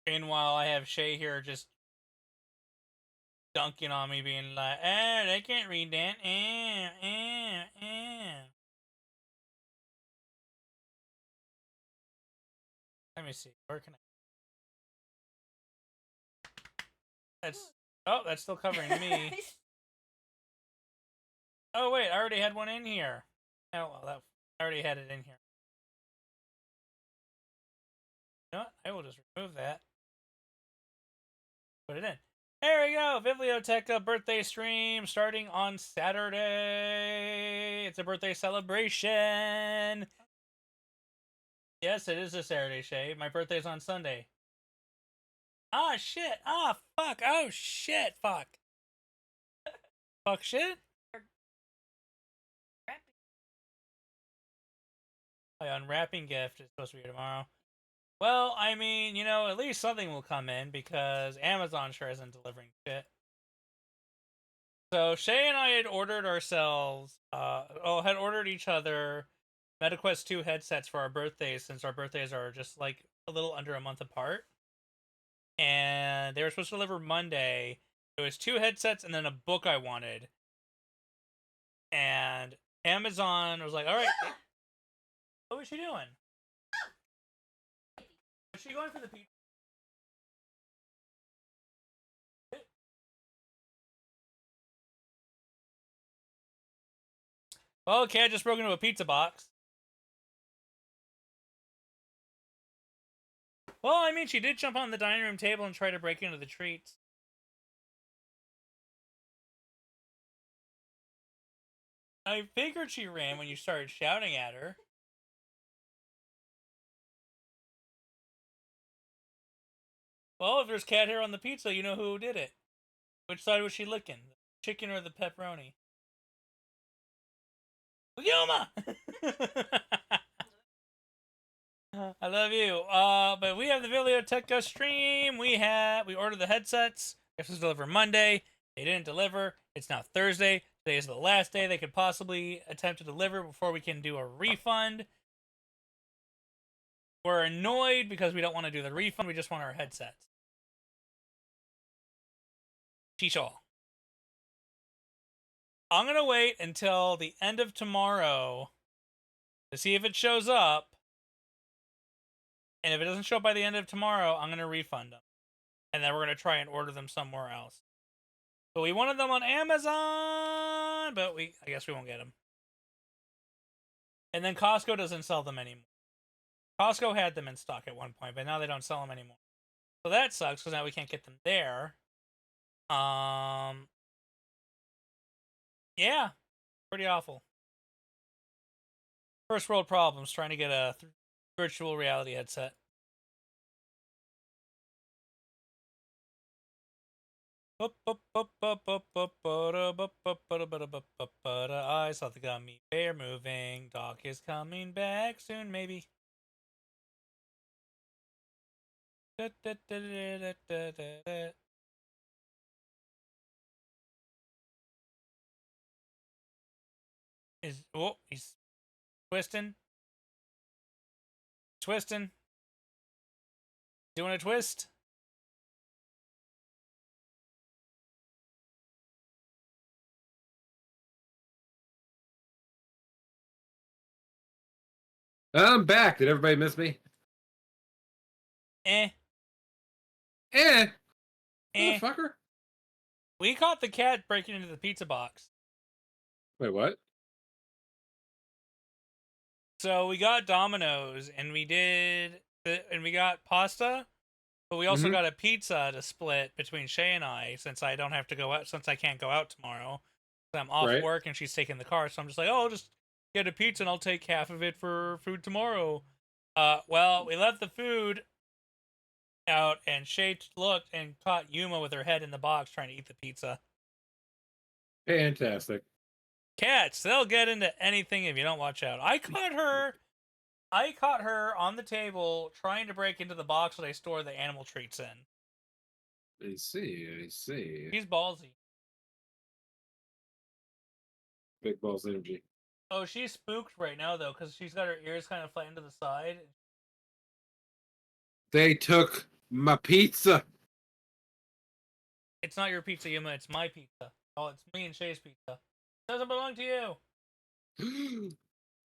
Meanwhile, I have Shay here just dunking on me, being like, they can't read that. Let me see. Where can I? That's still covering me. Oh wait, I already had one in here. Oh well, I already had it in here. You know what? I will just remove that. Put it in. There we go. Biblioteca birthday stream starting on Saturday. It's a birthday celebration. Yes, it is a Saturday, Shay. My birthday's on Sunday. Ah, shit. Ah, fuck. Oh, shit. Fuck. Fuck shit? My unwrapping gift is supposed to be here tomorrow. Well, I mean, at least something will come in because Amazon sure isn't delivering shit. So Shay and I had ordered each other MetaQuest 2 headsets for our birthdays since our birthdays are just like a little under a month apart. And they were supposed to deliver Monday. It was 2 headsets and then a book I wanted. And Amazon was like, all right. What was she doing? Was she going for the pizza? Well, okay, I just broke into a pizza box. Well, I mean, she did jump on the dining room table and try to break into the treats. I figured she ran when you started shouting at her. Well, if there's cat hair on the pizza, you know who did it. Which side was she licking? The chicken or the pepperoni? Yuma! I love you. But we have the Biblioteca stream. We ordered the headsets. They're supposed to deliver Monday. They didn't deliver. It's now Thursday. Today is the last day they could possibly attempt to deliver before we can do a refund. We're annoyed because we don't want to do the refund. We just want our headsets. Sheesh. I'm going to wait until the end of tomorrow to see if it shows up. And if it doesn't show up by the end of tomorrow, I'm going to refund them. And then we're going to try and order them somewhere else. But we wanted them on Amazon, but I guess we won't get them. And then Costco doesn't sell them anymore. Costco had them in stock at one point, but now they don't sell them anymore. So that sucks because now we can't get them there. Yeah, pretty awful. First world problems trying to get a virtual reality headset. I saw the gummy bear moving. Doc is coming back soon, maybe. He's twisting. Twisting. Doing a twist. I'm back. Did everybody miss me? Eh. Motherfucker. We caught the cat breaking into the pizza box. Wait, what? So we got Domino's and we got pasta, but we also got a pizza to split between Shay and I since I don't have to go out, since I can't go out tomorrow. I'm off work and she's taking the car, so I'm just like, oh, I'll just get a pizza and I'll take half of it for food tomorrow. Well, we left the food out and Shay looked and caught Yuma with her head in the box trying to eat the pizza. Fantastic. Cats, they'll get into anything if you don't watch out. I caught her on the table trying to break into the box that I store the animal treats in. I see. She's ballsy. Big balls energy. Oh, she's spooked right now though, because she's got her ears kind of flattened to the side. They took my pizza. It's not your pizza, Yuma. It's my pizza. Oh, it's me and Shay's pizza. It doesn't belong to you.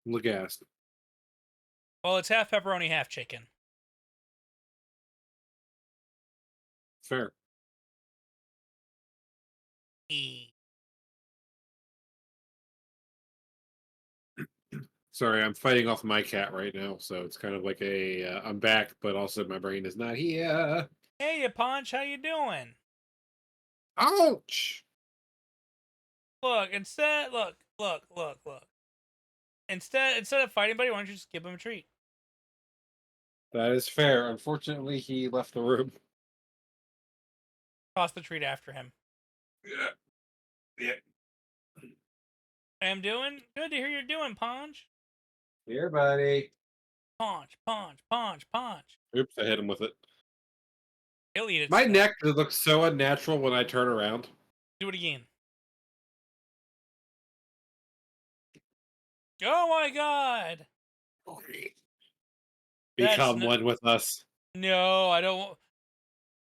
Look ass. Well, it's half pepperoni, half chicken. Fair. Sorry, I'm fighting off my cat right now, so it's kind of like I'm back, but also my brain is not here. Hey, you Punch, how you doing? Ouch! Look. Instead of fighting anybody, why don't you just give him a treat? That is fair. Unfortunately, he left the room. Toss the treat after him. Yeah. I'm doing good to hear you're doing, Punch. Here, buddy. Punch. Oops, I hit him with it. He'll eat it. My neck looks so unnatural when I turn around. Do it again. Oh my god! Become one with us. No, I don't.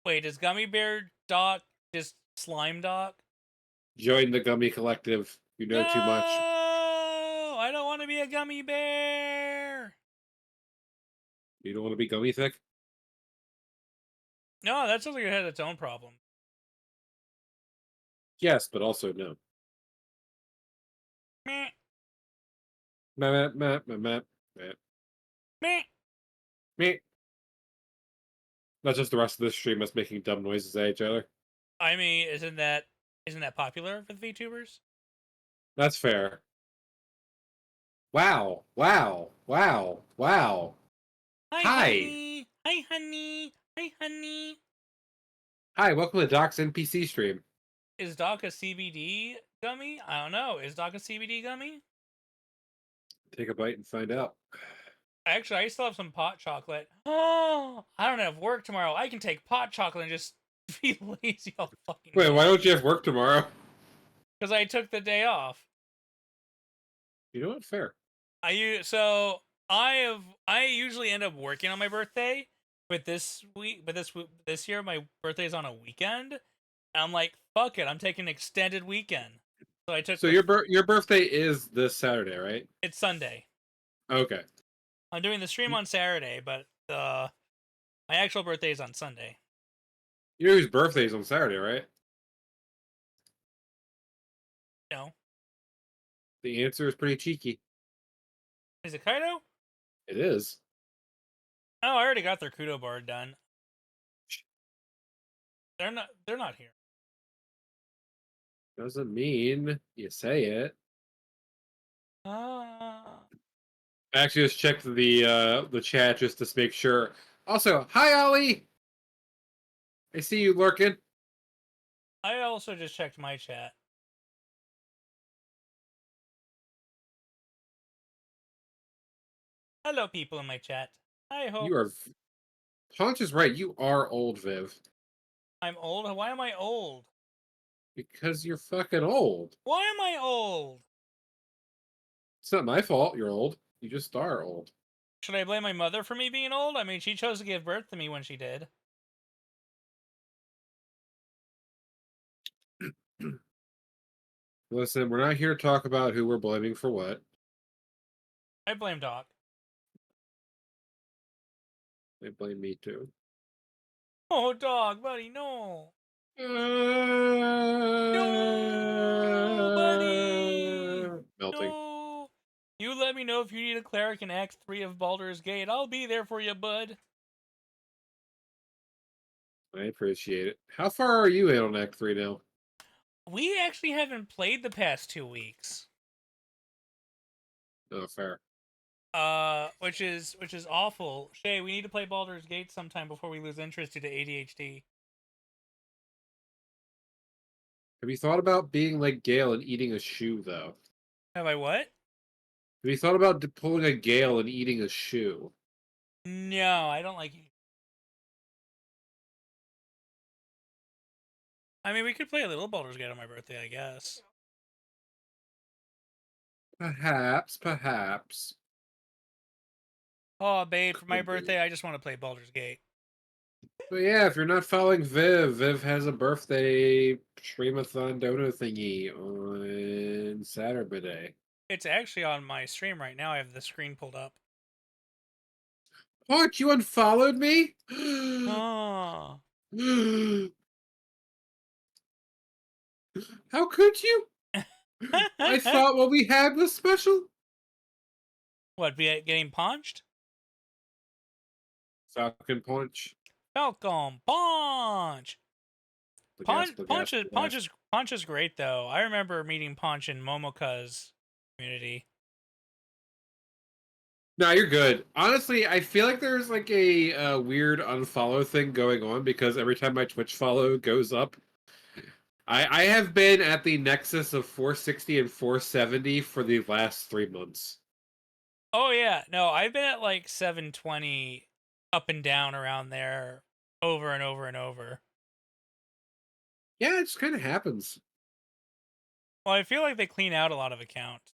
Wait, is Gummy Bear Doc just Slime Doc? Join the Gummy Collective. You know too much. No, I don't want to be a gummy bear. You don't want to be gummy thick? No, that sounds like it had its own problem. Yes, but also no. Meh. Meh, meh, meh, meh, meh. Meh. Meh. Not just the rest of this stream us making dumb noises at each other. I mean, isn't that popular for the VTubers? That's fair. Wow. Wow. Wow. Wow. Hi. Honey. Hi, honey. Hi, honey. Hi, welcome to Doc's NPC stream. Is Doc a CBD gummy? I don't know. Is Doc a CBD gummy? Take a bite and find out. Actually, I still have some pot chocolate. Oh, I don't have work tomorrow. I can take pot chocolate and just be lazy all fucking Wait, day. why don't you have work tomorrow? Because I took the day off. You know what? Fair. I usually end up working on my birthday, but this year my birthday is on a weekend. And I'm like, fuck it, I'm taking an extended weekend. So I took. So your birthday is this Saturday, right? It's Sunday. Okay. I'm doing the stream on Saturday, but My actual birthday is on Sunday. You know whose birthday is on Saturday, right? No. The answer is pretty cheeky. Is it Kaido? It is. Oh, I already got their Kudo board done. They're not here. Doesn't mean you say it. Ah. I actually just checked the chat just to make sure. Also, hi Ollie. I see you lurking. I also just checked my chat. Hello, people in my chat. I hope You are. Punch is right. You are old, Viv. I'm old. Why am I old? Because you're fucking old. Why am I old? It's not my fault. You're old. You just are old. Should I blame my mother for me being old? I mean, she chose to give birth to me when she did. Listen, we're not here to talk about who we're blaming for what. I blame Doc. They blame me too. Oh, dog, buddy, no. Buddy! Melting. No! You let me know if you need a cleric in Act 3 of Baldur's Gate. I'll be there for you, bud. I appreciate it. How far are you in on Act 3 now? We actually haven't played the past 2 weeks. Oh, fair. Which is awful. Shay, we need to play Baldur's Gate sometime before we lose interest due to ADHD. Have you thought about being like Gale and eating a shoe, though? Have I what? Have you thought about pulling a Gale and eating a shoe? No, I don't like it. I mean, we could play a little Baldur's Gate on my birthday, I guess. Perhaps, perhaps. Oh, babe, for my Could be. birthday, I just want to play Baldur's Gate. But yeah, if you're not following Viv, Viv has a birthday streamathon donut thingy on Saturday. It's actually on my stream right now. I have the screen pulled up. What? You unfollowed me? Oh. How could you? I thought what we had was special. What, be getting punched? Falcon Punch. Falcon Punch! Punch is great, though. I remember meeting Punch in Momoka's community. No, you're good. Honestly, I feel like there's like a weird unfollow thing going on because every time my Twitch follow goes up, I have been at the nexus of 460 and 470 for the last 3 months. Oh, yeah. No, I've been at like 720 up and down around there over and over and over. Yeah, it just kind of happens. Well, I feel like they clean out a lot of accounts.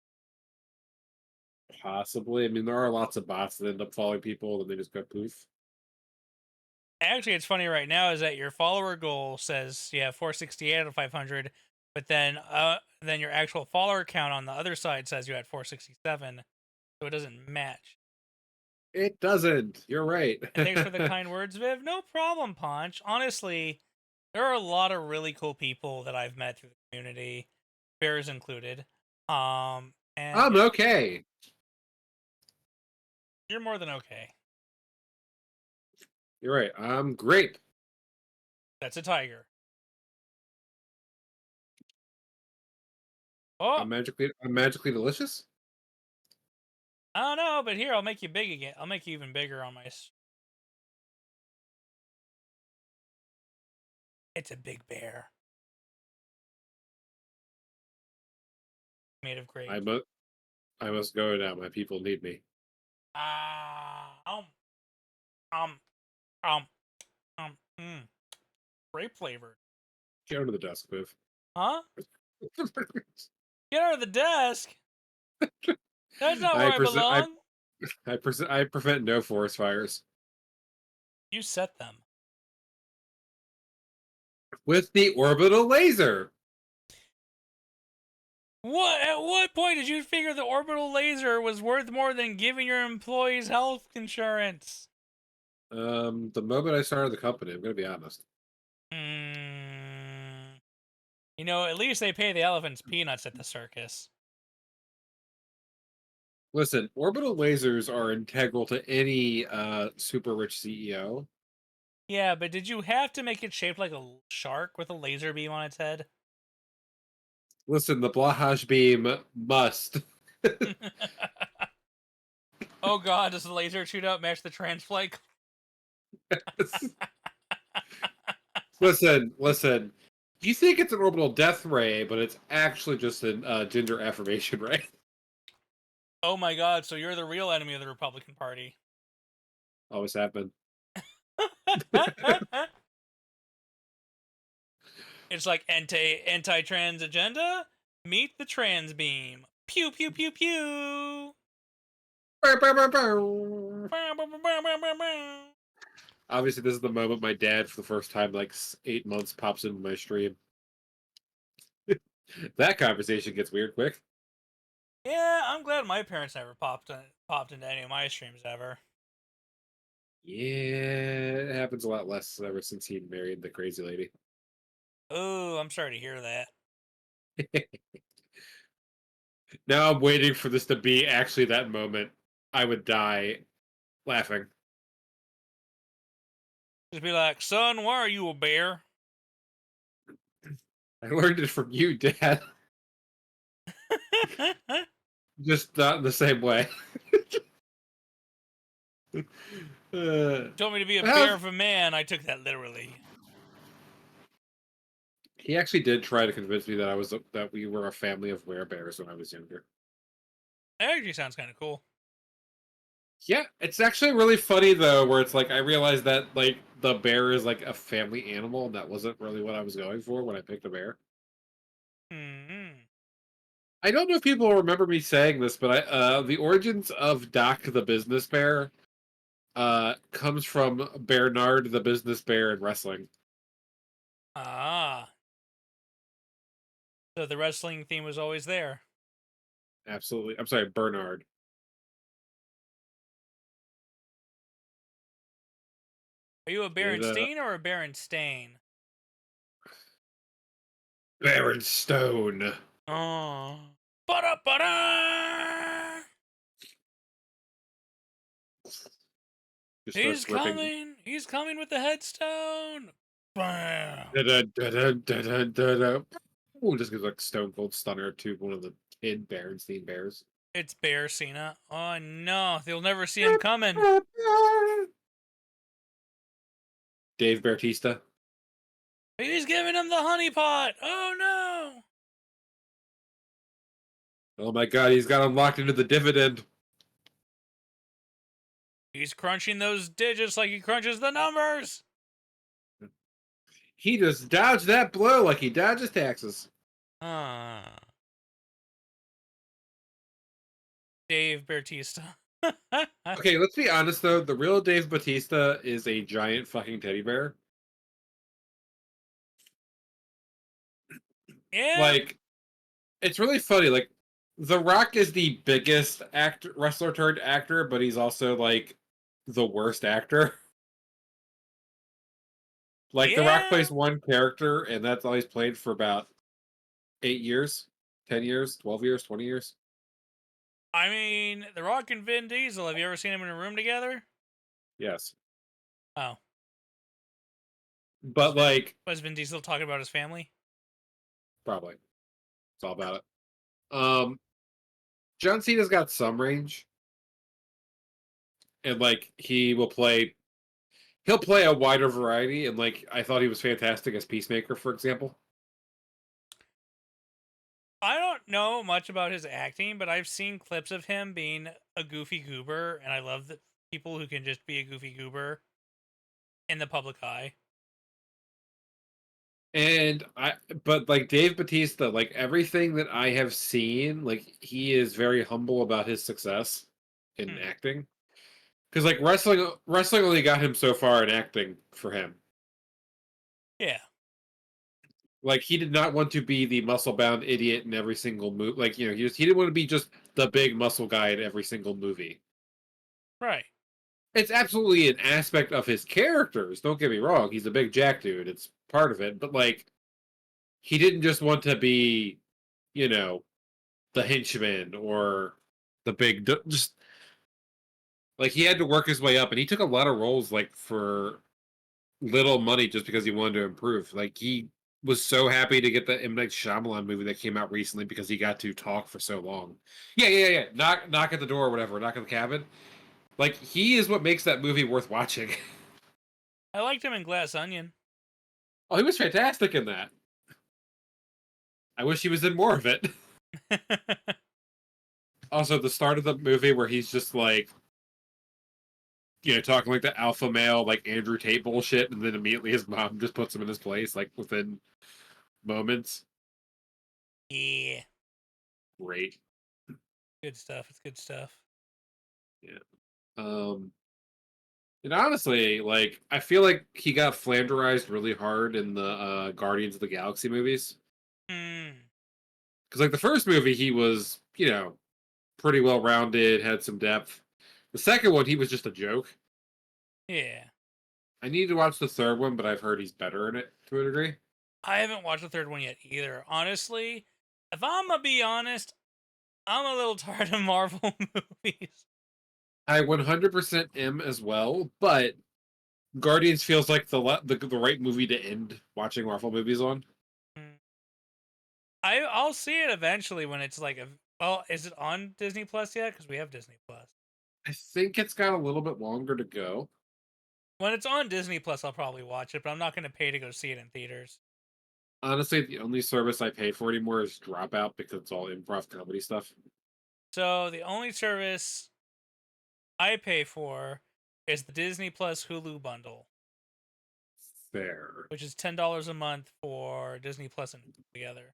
Possibly. I mean, there are lots of bots that end up following people and they just go poof. Actually, it's funny right now is that your follower goal says you have 468 out of 500, but then your actual follower count on the other side says you had 467, so it doesn't match. It doesn't. You're right. And thanks for the kind words, Viv. No problem, Punch. Honestly, there are a lot of really cool people that I've met through the community, Bears included. And I'm okay. You're more than okay. You're right. I'm grape. That's a tiger. Oh, I'm magically delicious. I don't know, but here I'll make you big again. I'll make you even bigger on my. It's a big bear. Made of grape. I must go now. My people need me. Um. Grape flavored. Get under the desk, Viv. Huh? Get out of the desk. That's not where I belong. I prevent no forest fires You set them. with the orbital laser. What? At what point did you figure the orbital laser was worth more than giving your employees health insurance? The moment I started the company, I'm gonna be honest. Mm, at least they pay the elephants peanuts at the circus. Listen, orbital lasers are integral to any super rich CEO. Yeah, but did you have to make it shaped like a shark with a laser beam on its head? Listen, the Blahaj beam must. Oh god, does the laser shootout match the transflight? Listen. You think it's an orbital death ray, but it's actually just a gender affirmation ray. Oh my god, so you're the real enemy of the Republican Party. Always have been. It's like anti-trans agenda. Meet the trans beam. Pew pew pew pew. Obviously, this is the moment my dad, for the first time, like 8 months, pops into my stream. That conversation gets weird quick. Yeah, I'm glad my parents never popped into any of my streams ever. Yeah, it happens a lot less ever since he married the crazy lady. Oh, I'm sorry to hear that. Now I'm waiting for this to be actually that moment. I would die laughing. Just be like, son, why are you a bear? I learned it from you, Dad. Just not in the same way. Told me to be a bear of a man. I took that literally. He actually did try to convince me that we were a family of werebears when I was younger. That actually sounds kind of cool. Yeah, it's actually really funny though, where it's like I realized that like the bear is like a family animal, and that wasn't really what I was going for when I picked a bear. Hmm. I don't know if people remember me saying this, but the origins of Doc the business bear comes from Bernard the business bear in wrestling. Ah. So the wrestling theme was always there. Absolutely. I'm sorry, Bernard. Are you a Berenstain or a Berenstain? Berenstain. Oh. Ba-da-ba-da! He's coming! He's coming with the headstone! Bam! Ooh, just gives like Stone Cold Stunner to one of the kid Berenstain Bears. It's Bear Cena. Oh no, they'll never see him coming. Dave Bautista. He's giving him the honey pot! Oh no! Oh my god, he's got unlocked into the dividend. He's crunching those digits like he crunches the numbers! He just dodged that blow like he dodges taxes. Ah. Dave Bautista. Okay, let's be honest though. The real Dave Bautista is a giant fucking teddy bear. Yeah. Like, it's really funny. Like, The Rock is the biggest wrestler turned actor, but he's also like the worst actor. Like, The Rock plays one character, and that's all he's played for about 8 years, 10 years, 12 years, 20 years. I mean, The Rock and Vin Diesel, have you ever seen them in a room together? Yes. Oh. But, like... Was Vin Diesel talking about his family? Probably. It's all about it. John Cena's got some range. And, like, he'll play a wider variety, and, like, I thought he was fantastic as Peacemaker, for example. I don't know much about his acting, but I've seen clips of him being a goofy goober, and I love the people who can just be a goofy goober in the public eye. But like Dave Bautista, like everything that I have seen, like he is very humble about his success in acting. Because like wrestling only got him so far in acting for him. Yeah. Like he did not want to be the muscle bound idiot in every single movie. Like he didn't want to be just the big muscle guy in every single movie. Right. it's absolutely an aspect of his characters. Don't get me wrong; he's a big Jack dude. It's part of it, but like he didn't just want to be, you know, the henchman or the just like he had to work his way up, and he took a lot of roles like for little money just because he wanted to improve. Like he was so happy to get the M Night Shyamalan movie that came out recently because he got to talk for so long. Yeah. Knock at the door or whatever. Knock at the cabin. Like he is what makes that movie worth watching. I liked him in Glass Onion. Oh, he was fantastic in that. I wish he was in more of it. Also, the start of the movie where he's just like, talking like the alpha male, like Andrew Tate bullshit, and then immediately his mom just puts him in his place, like within moments. Yeah, Great. good stuff. It's good stuff. Yeah. And honestly, like, I feel like he got flanderized really hard in the Guardians of the Galaxy movies. Hmm. Because, like, the first movie, he was, pretty well rounded, had some depth. The second one, he was just a joke. Yeah. I need to watch the third one, but I've heard he's better in it to a degree. I haven't watched the third one yet either. Honestly, if I'm gonna be honest, I'm a little tired of Marvel movies. I 100% am as well, but Guardians feels like the right movie to end watching Marvel movies on. I'll see it eventually when it's like well, is it on Disney Plus yet? Because we have Disney Plus. I think it's got a little bit longer to go. When it's on Disney Plus, I'll probably watch it, but I'm not going to pay to go see it in theaters. Honestly, the only service I pay for anymore is Dropout because it's all improv comedy stuff. So the only service I pay for is the Disney Plus Hulu bundle, Fair. which is $10 a month for Disney Plus and Hulu together.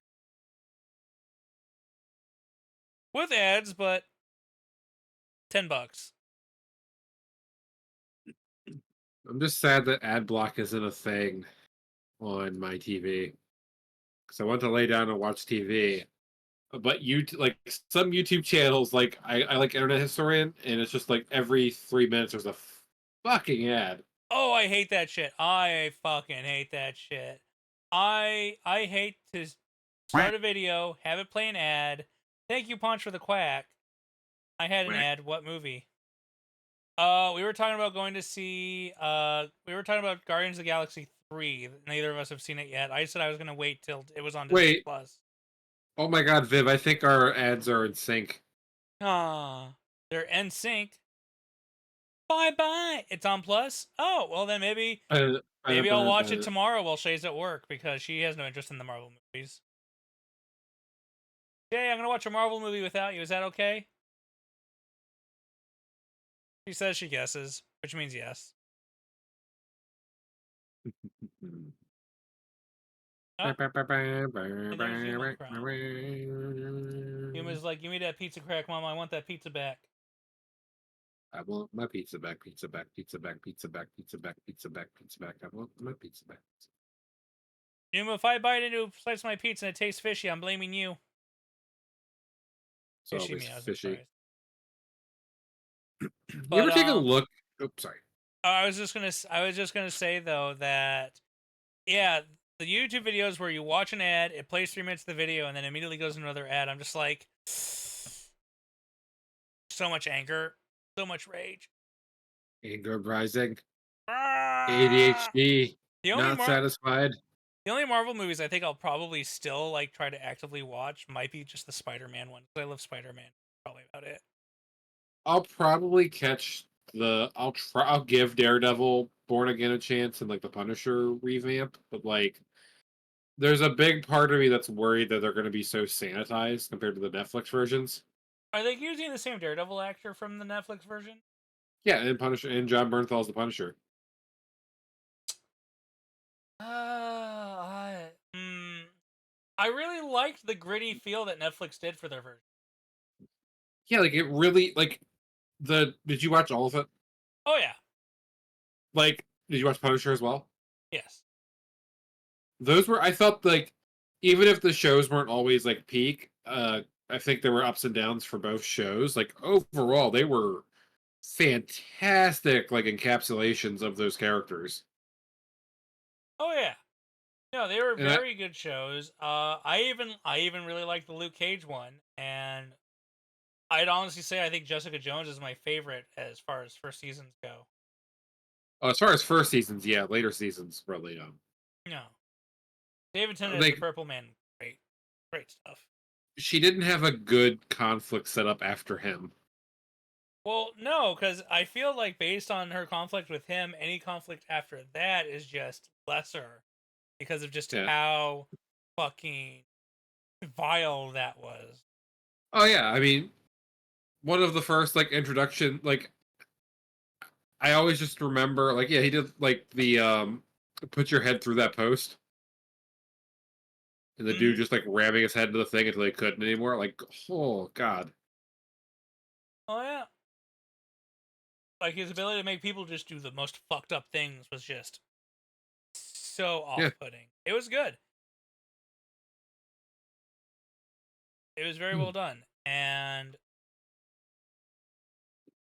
With ads, but $10. I'm just sad that ad block isn't a thing on my TV because I want to lay down and watch TV. But like some YouTube channels, like I like Internet Historian, and it's just like every 3 minutes there's a fucking ad. Oh, I hate that shit. I fucking hate that shit. I hate to start a video, have it play an ad. Thank you, Punch, for the quack. I had an ad. What movie? We were talking about going to see. We were talking about Guardians of the Galaxy 3. Neither of us have seen it yet. I said I was gonna wait till it was on Disney Plus. Oh my god, Viv! I think our ads are in sync. Ah, they're in sync. Bye bye. It's on Plus. Oh well, then maybe I'll watch it tomorrow while Shay's at work because she has no interest in the Marvel movies. Shay, I'm gonna watch a Marvel movie without you. Is that okay? She says she guesses, which means yes. Oh, Yuma's like, give me that pizza crack, Mama. I want that pizza back. I want my pizza back, pizza back, pizza back, pizza back, pizza back, pizza back, pizza back. I want my pizza back. Yuma, if I bite into a slice of my pizza and it tastes fishy, I'm blaming you. It's always fishy. But, you ever take a look? Oops, sorry. I was just gonna say though that, yeah, the YouTube videos where you watch an ad, it plays 3 minutes of the video, and then immediately goes into another ad. I'm just like, so much anger, so much rage. Anger rising. ADHD. Not satisfied. The only Marvel movies I think I'll probably still like try to actively watch might be just the Spider-Man one. I love Spider-Man. Probably about it. I'll probably catch I'll give Daredevil Born Again a chance and like the Punisher revamp, but like there's a big part of me that's worried that they're going to be so sanitized compared to the Netflix versions. Are they using the same Daredevil actor from the Netflix version? Yeah, and Punisher and John Bernthal's the Punisher. I really liked the gritty feel that Netflix did for their version. Yeah, like it really like did you watch all of it? Oh yeah. Like, did you watch Punisher as well? Yes. Those were I felt like even if the shows weren't always like peak, I think there were ups and downs for both shows. Like overall, they were fantastic like encapsulations of those characters. Oh yeah. No, they were And I very good shows. I even really like the Luke Cage one, and I'd honestly say I think Jessica Jones is my favorite as far as first seasons go. oh, as far as first seasons, yeah, later seasons probably No, David Tennant as the like Purple Man, great, great stuff. she didn't have a good conflict set up after him. Well, no, because I feel like based on her conflict with him, any conflict after that is just lesser because of just Yeah. how fucking vile that was. Oh yeah, I mean, one of the first like introduction, like I always just remember, like yeah, he did like the put your head through that post, and the dude Mhm. just like ramming his head into the thing until he couldn't anymore. Like, oh god, Oh yeah, like his ability to make people just do the most fucked up things was just so yeah. off-putting. It was good. It was very well done, and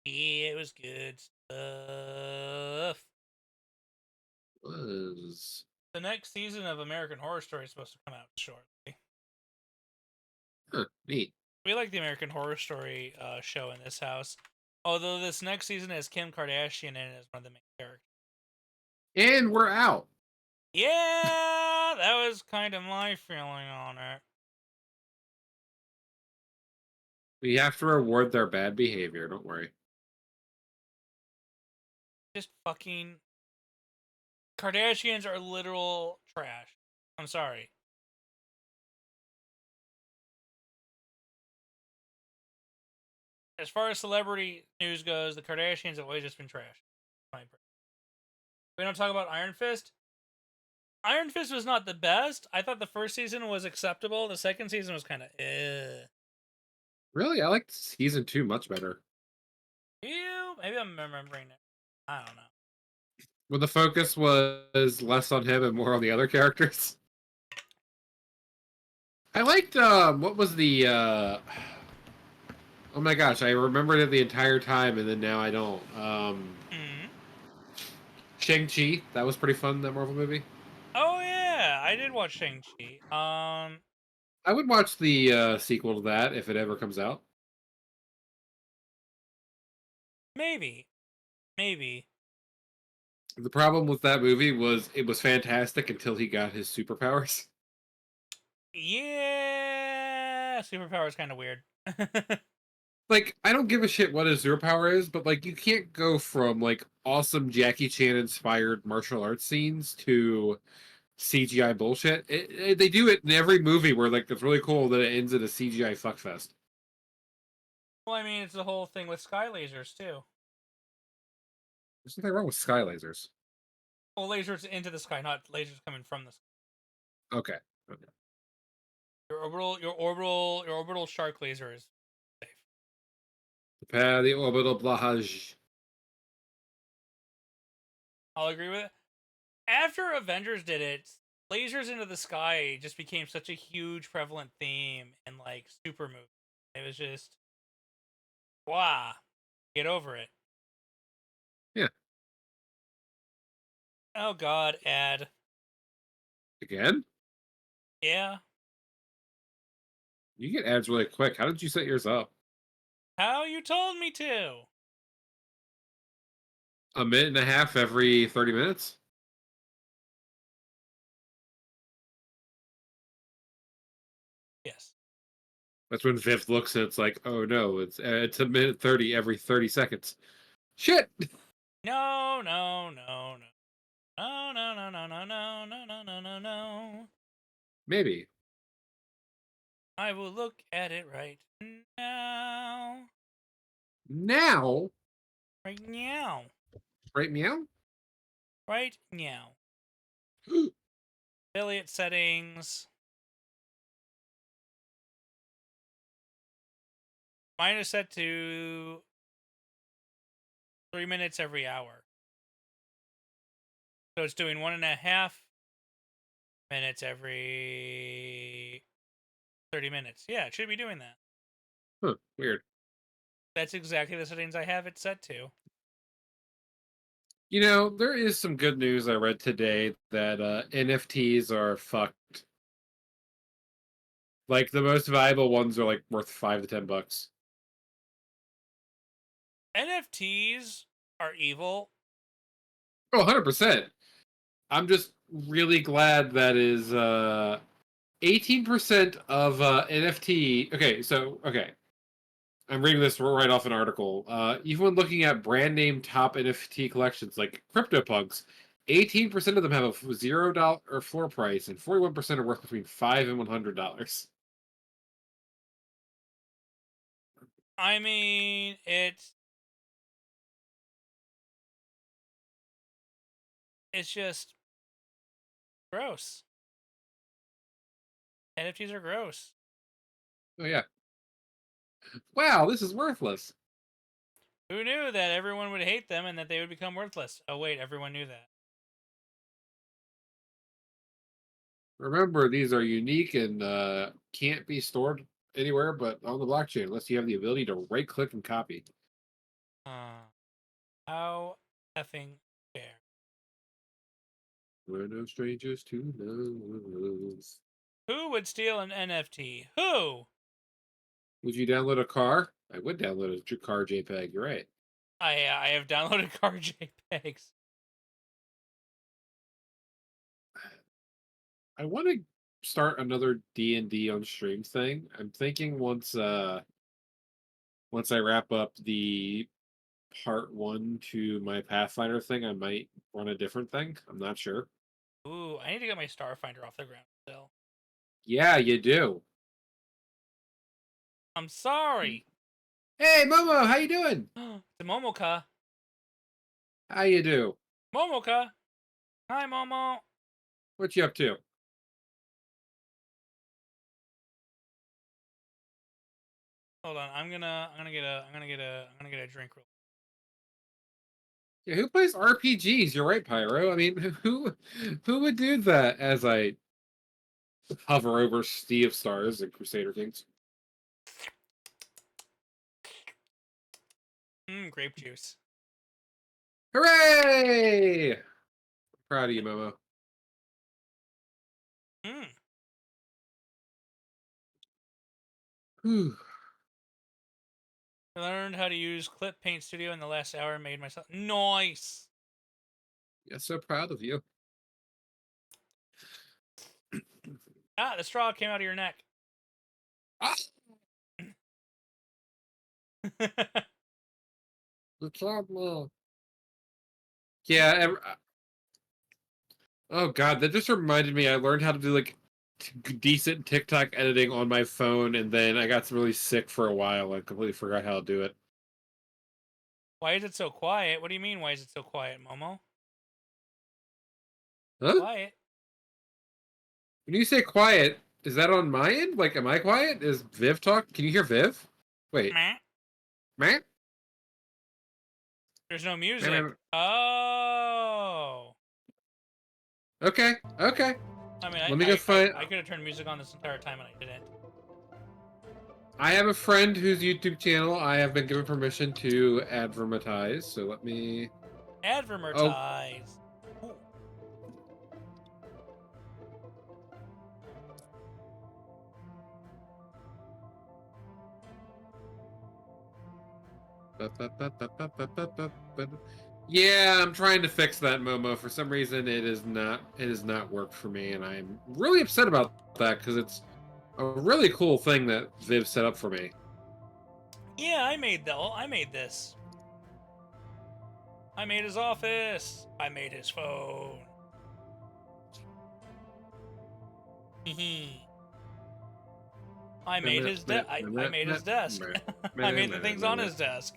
yeah, it was good stuff. Was The next season of American Horror Story is supposed to come out shortly. neat. We like the American Horror Story show in this house, although this next season has Kim Kardashian in it as one of the main characters. And we're out. Yeah, that was kind of my feeling on it. We have to reward their bad behavior. Don't worry. Just fucking Kardashians are literal trash. I'm sorry. As far as celebrity news goes, the Kardashians have always just been trash. We don't talk about Iron Fist. Iron Fist was not the best. I thought the first season was acceptable. The second season was kind of Really, I liked season 2 much better. ew. Maybe I'm remembering it. I don't know. When the focus was less on him and more on the other characters. I liked what was the oh my gosh, I remembered it the entire time and then now I don't. Hmm. Shang-Chi, that was pretty fun, that Marvel movie. Oh yeah, I did watch Shang-Chi. I would watch the sequel to that if it ever comes out. Maybe, maybe. The problem with that movie was it was fantastic until he got his superpowers. Yeah, superpower is kind of weird. Like, I don't give a shit what his superpower is, but like you can't go from like awesome Jackie Chan inspired martial arts scenes to CGI bullshit. They do it in every movie where like it's really cool that it ends in a CGI fuckfest. Well, I mean, it's the whole thing with sky lasers too. There's nothing wrong with sky lasers. Well, lasers into the sky, not lasers coming from the sky. Okay. Okay. Your orbital shark laser is safe. Prepare the orbital blahage. I'll agree with it. After Avengers did it, lasers into the sky just became such a huge prevalent theme in like super movies. It was just, wow, get over it. Yeah. Oh God, ad. Again? Yeah. You get ads really quick. How did you set yours up? How you told me to. A minute and a half every 30 minutes? Yes. That's when Viv looks and it's like, oh no, it's a minute 30 every 30 seconds. Shit! No, no, no, no. No, no, no, no, no, no, no, no, no, no, no. Maybe. I will look at it right now. Now? Right now. Right meow? Right now. Affiliate settings. Mine is set to 3 minutes every hour. So it's doing 1.5 minutes every 30 minutes. Yeah, it should be doing that. Huh, weird. That's exactly the settings I have it set to. You know, there is some good news I read today that NFTs are fucked. Like the most valuable ones are like worth $5 to $10. NFTs are evil. Oh, 100%. I'm just really glad that is 18% of NFT. Okay. I'm reading this right off an article. Even when looking at brand name top NFT collections like CryptoPunks, 18% of them have a $0 floor price, and 41% are worth between $5 and $100. I mean, it's just gross. NFTs are gross. Oh yeah. Wow, this is worthless. Who knew that everyone would hate them and that they would become worthless? Oh wait, everyone knew that. Remember, these are unique and can't be stored anywhere but on the blockchain unless you have the ability to right click and copy. How effing fair. We're no strangers to love. Who would steal an NFT? Who? Would you download a car? I would download a car JPEG. You're right. I have downloaded car JPEGs. I want to start another D&D on stream thing. I'm thinking once I wrap up the part 1 to my Pathfinder thing, I might run a different thing. I'm not sure. Ooh, I need to get my Starfinder off the ground still. Yeah, you do. I'm sorry. Hey, Momo, how you doing? It's Momoka. How you do? Momoka. Hi, Momo. What you up to? Hold on. I'm gonna get a drink real. Yeah, who plays RPGs? You're right, Pyro. I mean, who would do that as I hover over Sea of Stars and Crusader Kings? Grape juice. Hooray! Proud of you, Momo. Whew. I learned how to use Clip Paint Studio in the last hour and made myself nice. Yeah, so proud of you. Ah, the straw came out of your neck. Ah! The trouble. Yeah. Oh God, that just reminded me. I learned how to do like decent TikTok editing on my phone, and then I got really sick for a while. I completely forgot how to do it. Why is it so quiet? What do you mean, why is it so quiet, Momo? Huh? Quiet? When you say quiet, is that on my end? Like, am I quiet? Is Viv talk? Can you hear Viv? Wait. Meh. Man? There's no music. Oh. Okay. Okay. I mean, Let me go find. I could have turned music on this entire time and I didn't. I have a friend whose YouTube channel I have been given permission to advertise. So let me. Advertise. Ooh. Yeah, I'm trying to fix that, Momo. For some reason, it has not worked for me, and I'm really upset about that because it's a really cool thing that Viv set up for me. Yeah, I made this. I made his office. I made his phone. I made his I made his desk. I made the things on his desk.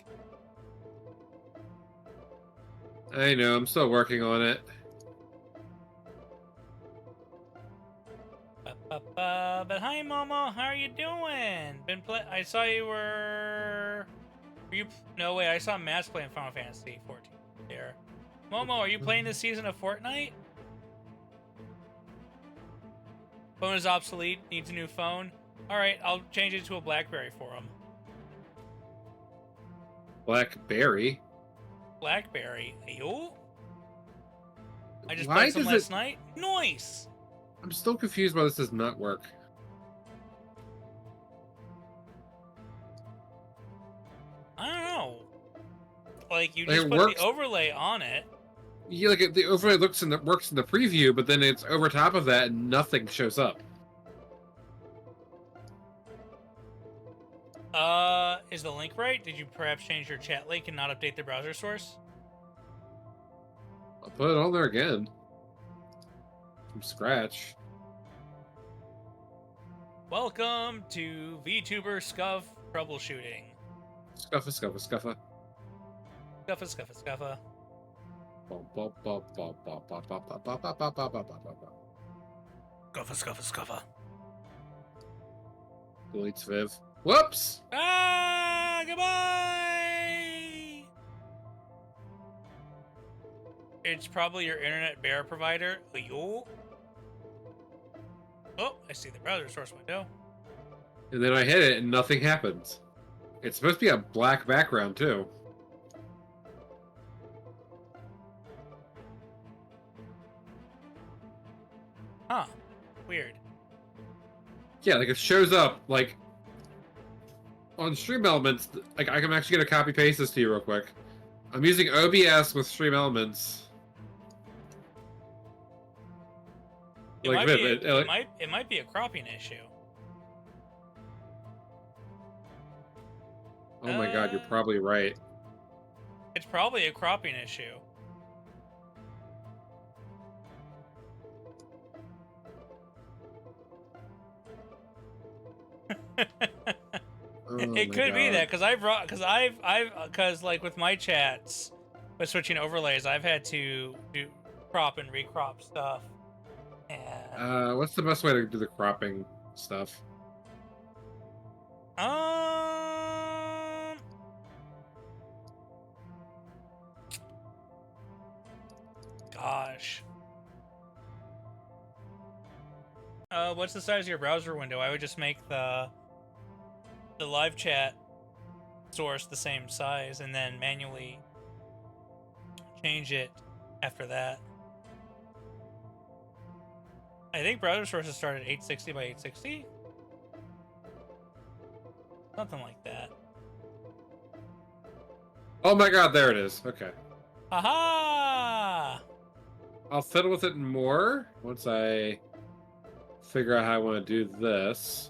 I know, I'm still working on it. But hi, Momo, how are you doing? I saw you were you? No way, I saw Matt's playing Final Fantasy 14 there. Momo, are you playing this season of Fortnite? Phone is obsolete. Needs a new phone. All right, I'll change it to a BlackBerry for him. Blackberry. Blackberry. Ayo. I just Why played some does last it- night. Nice. I'm still confused why this does not work. I don't know. Like you Like, just it put works- the overlay on it. Yeah, like the overlay works in the preview, but then it's over top of that and nothing shows up. Is the link right? Did you perhaps change your chat link and not update the browser source? I'll put it on there again. From scratch. Welcome to VTuber Scuff Troubleshooting. Scuffa, scuffa, scuffa. Scuffa, scuffa, scuffa. Scuffa, scuffa, scuffa. Deletes Viv. Whoops! Ah, goodbye! It's probably your internet bear provider. Yo. Oh, I see the browser source window. And then I hit it and nothing happens. It's supposed to be a black background too. Huh. Weird. Yeah, like it shows up like on Stream Elements. Like I can actually get a copy paste this to you real quick. I'm using OBS with Stream Elements. It, Like might, Viv, be, it- it might be a cropping issue. Oh my god, you're probably right. It's probably a cropping issue. Oh It my could be God. that because like with my chats, with switching overlays, I've had to do crop and recrop stuff. And What's the best way to do the cropping stuff? Gosh. What's the size of your browser window? I would just make the live chat source the same size and then manually change it after that. I think browser sources start at 860 by 860. Something like that. Oh my god, there it is. Okay. Aha! I'll fiddle with it more once I figure out how I want to do this.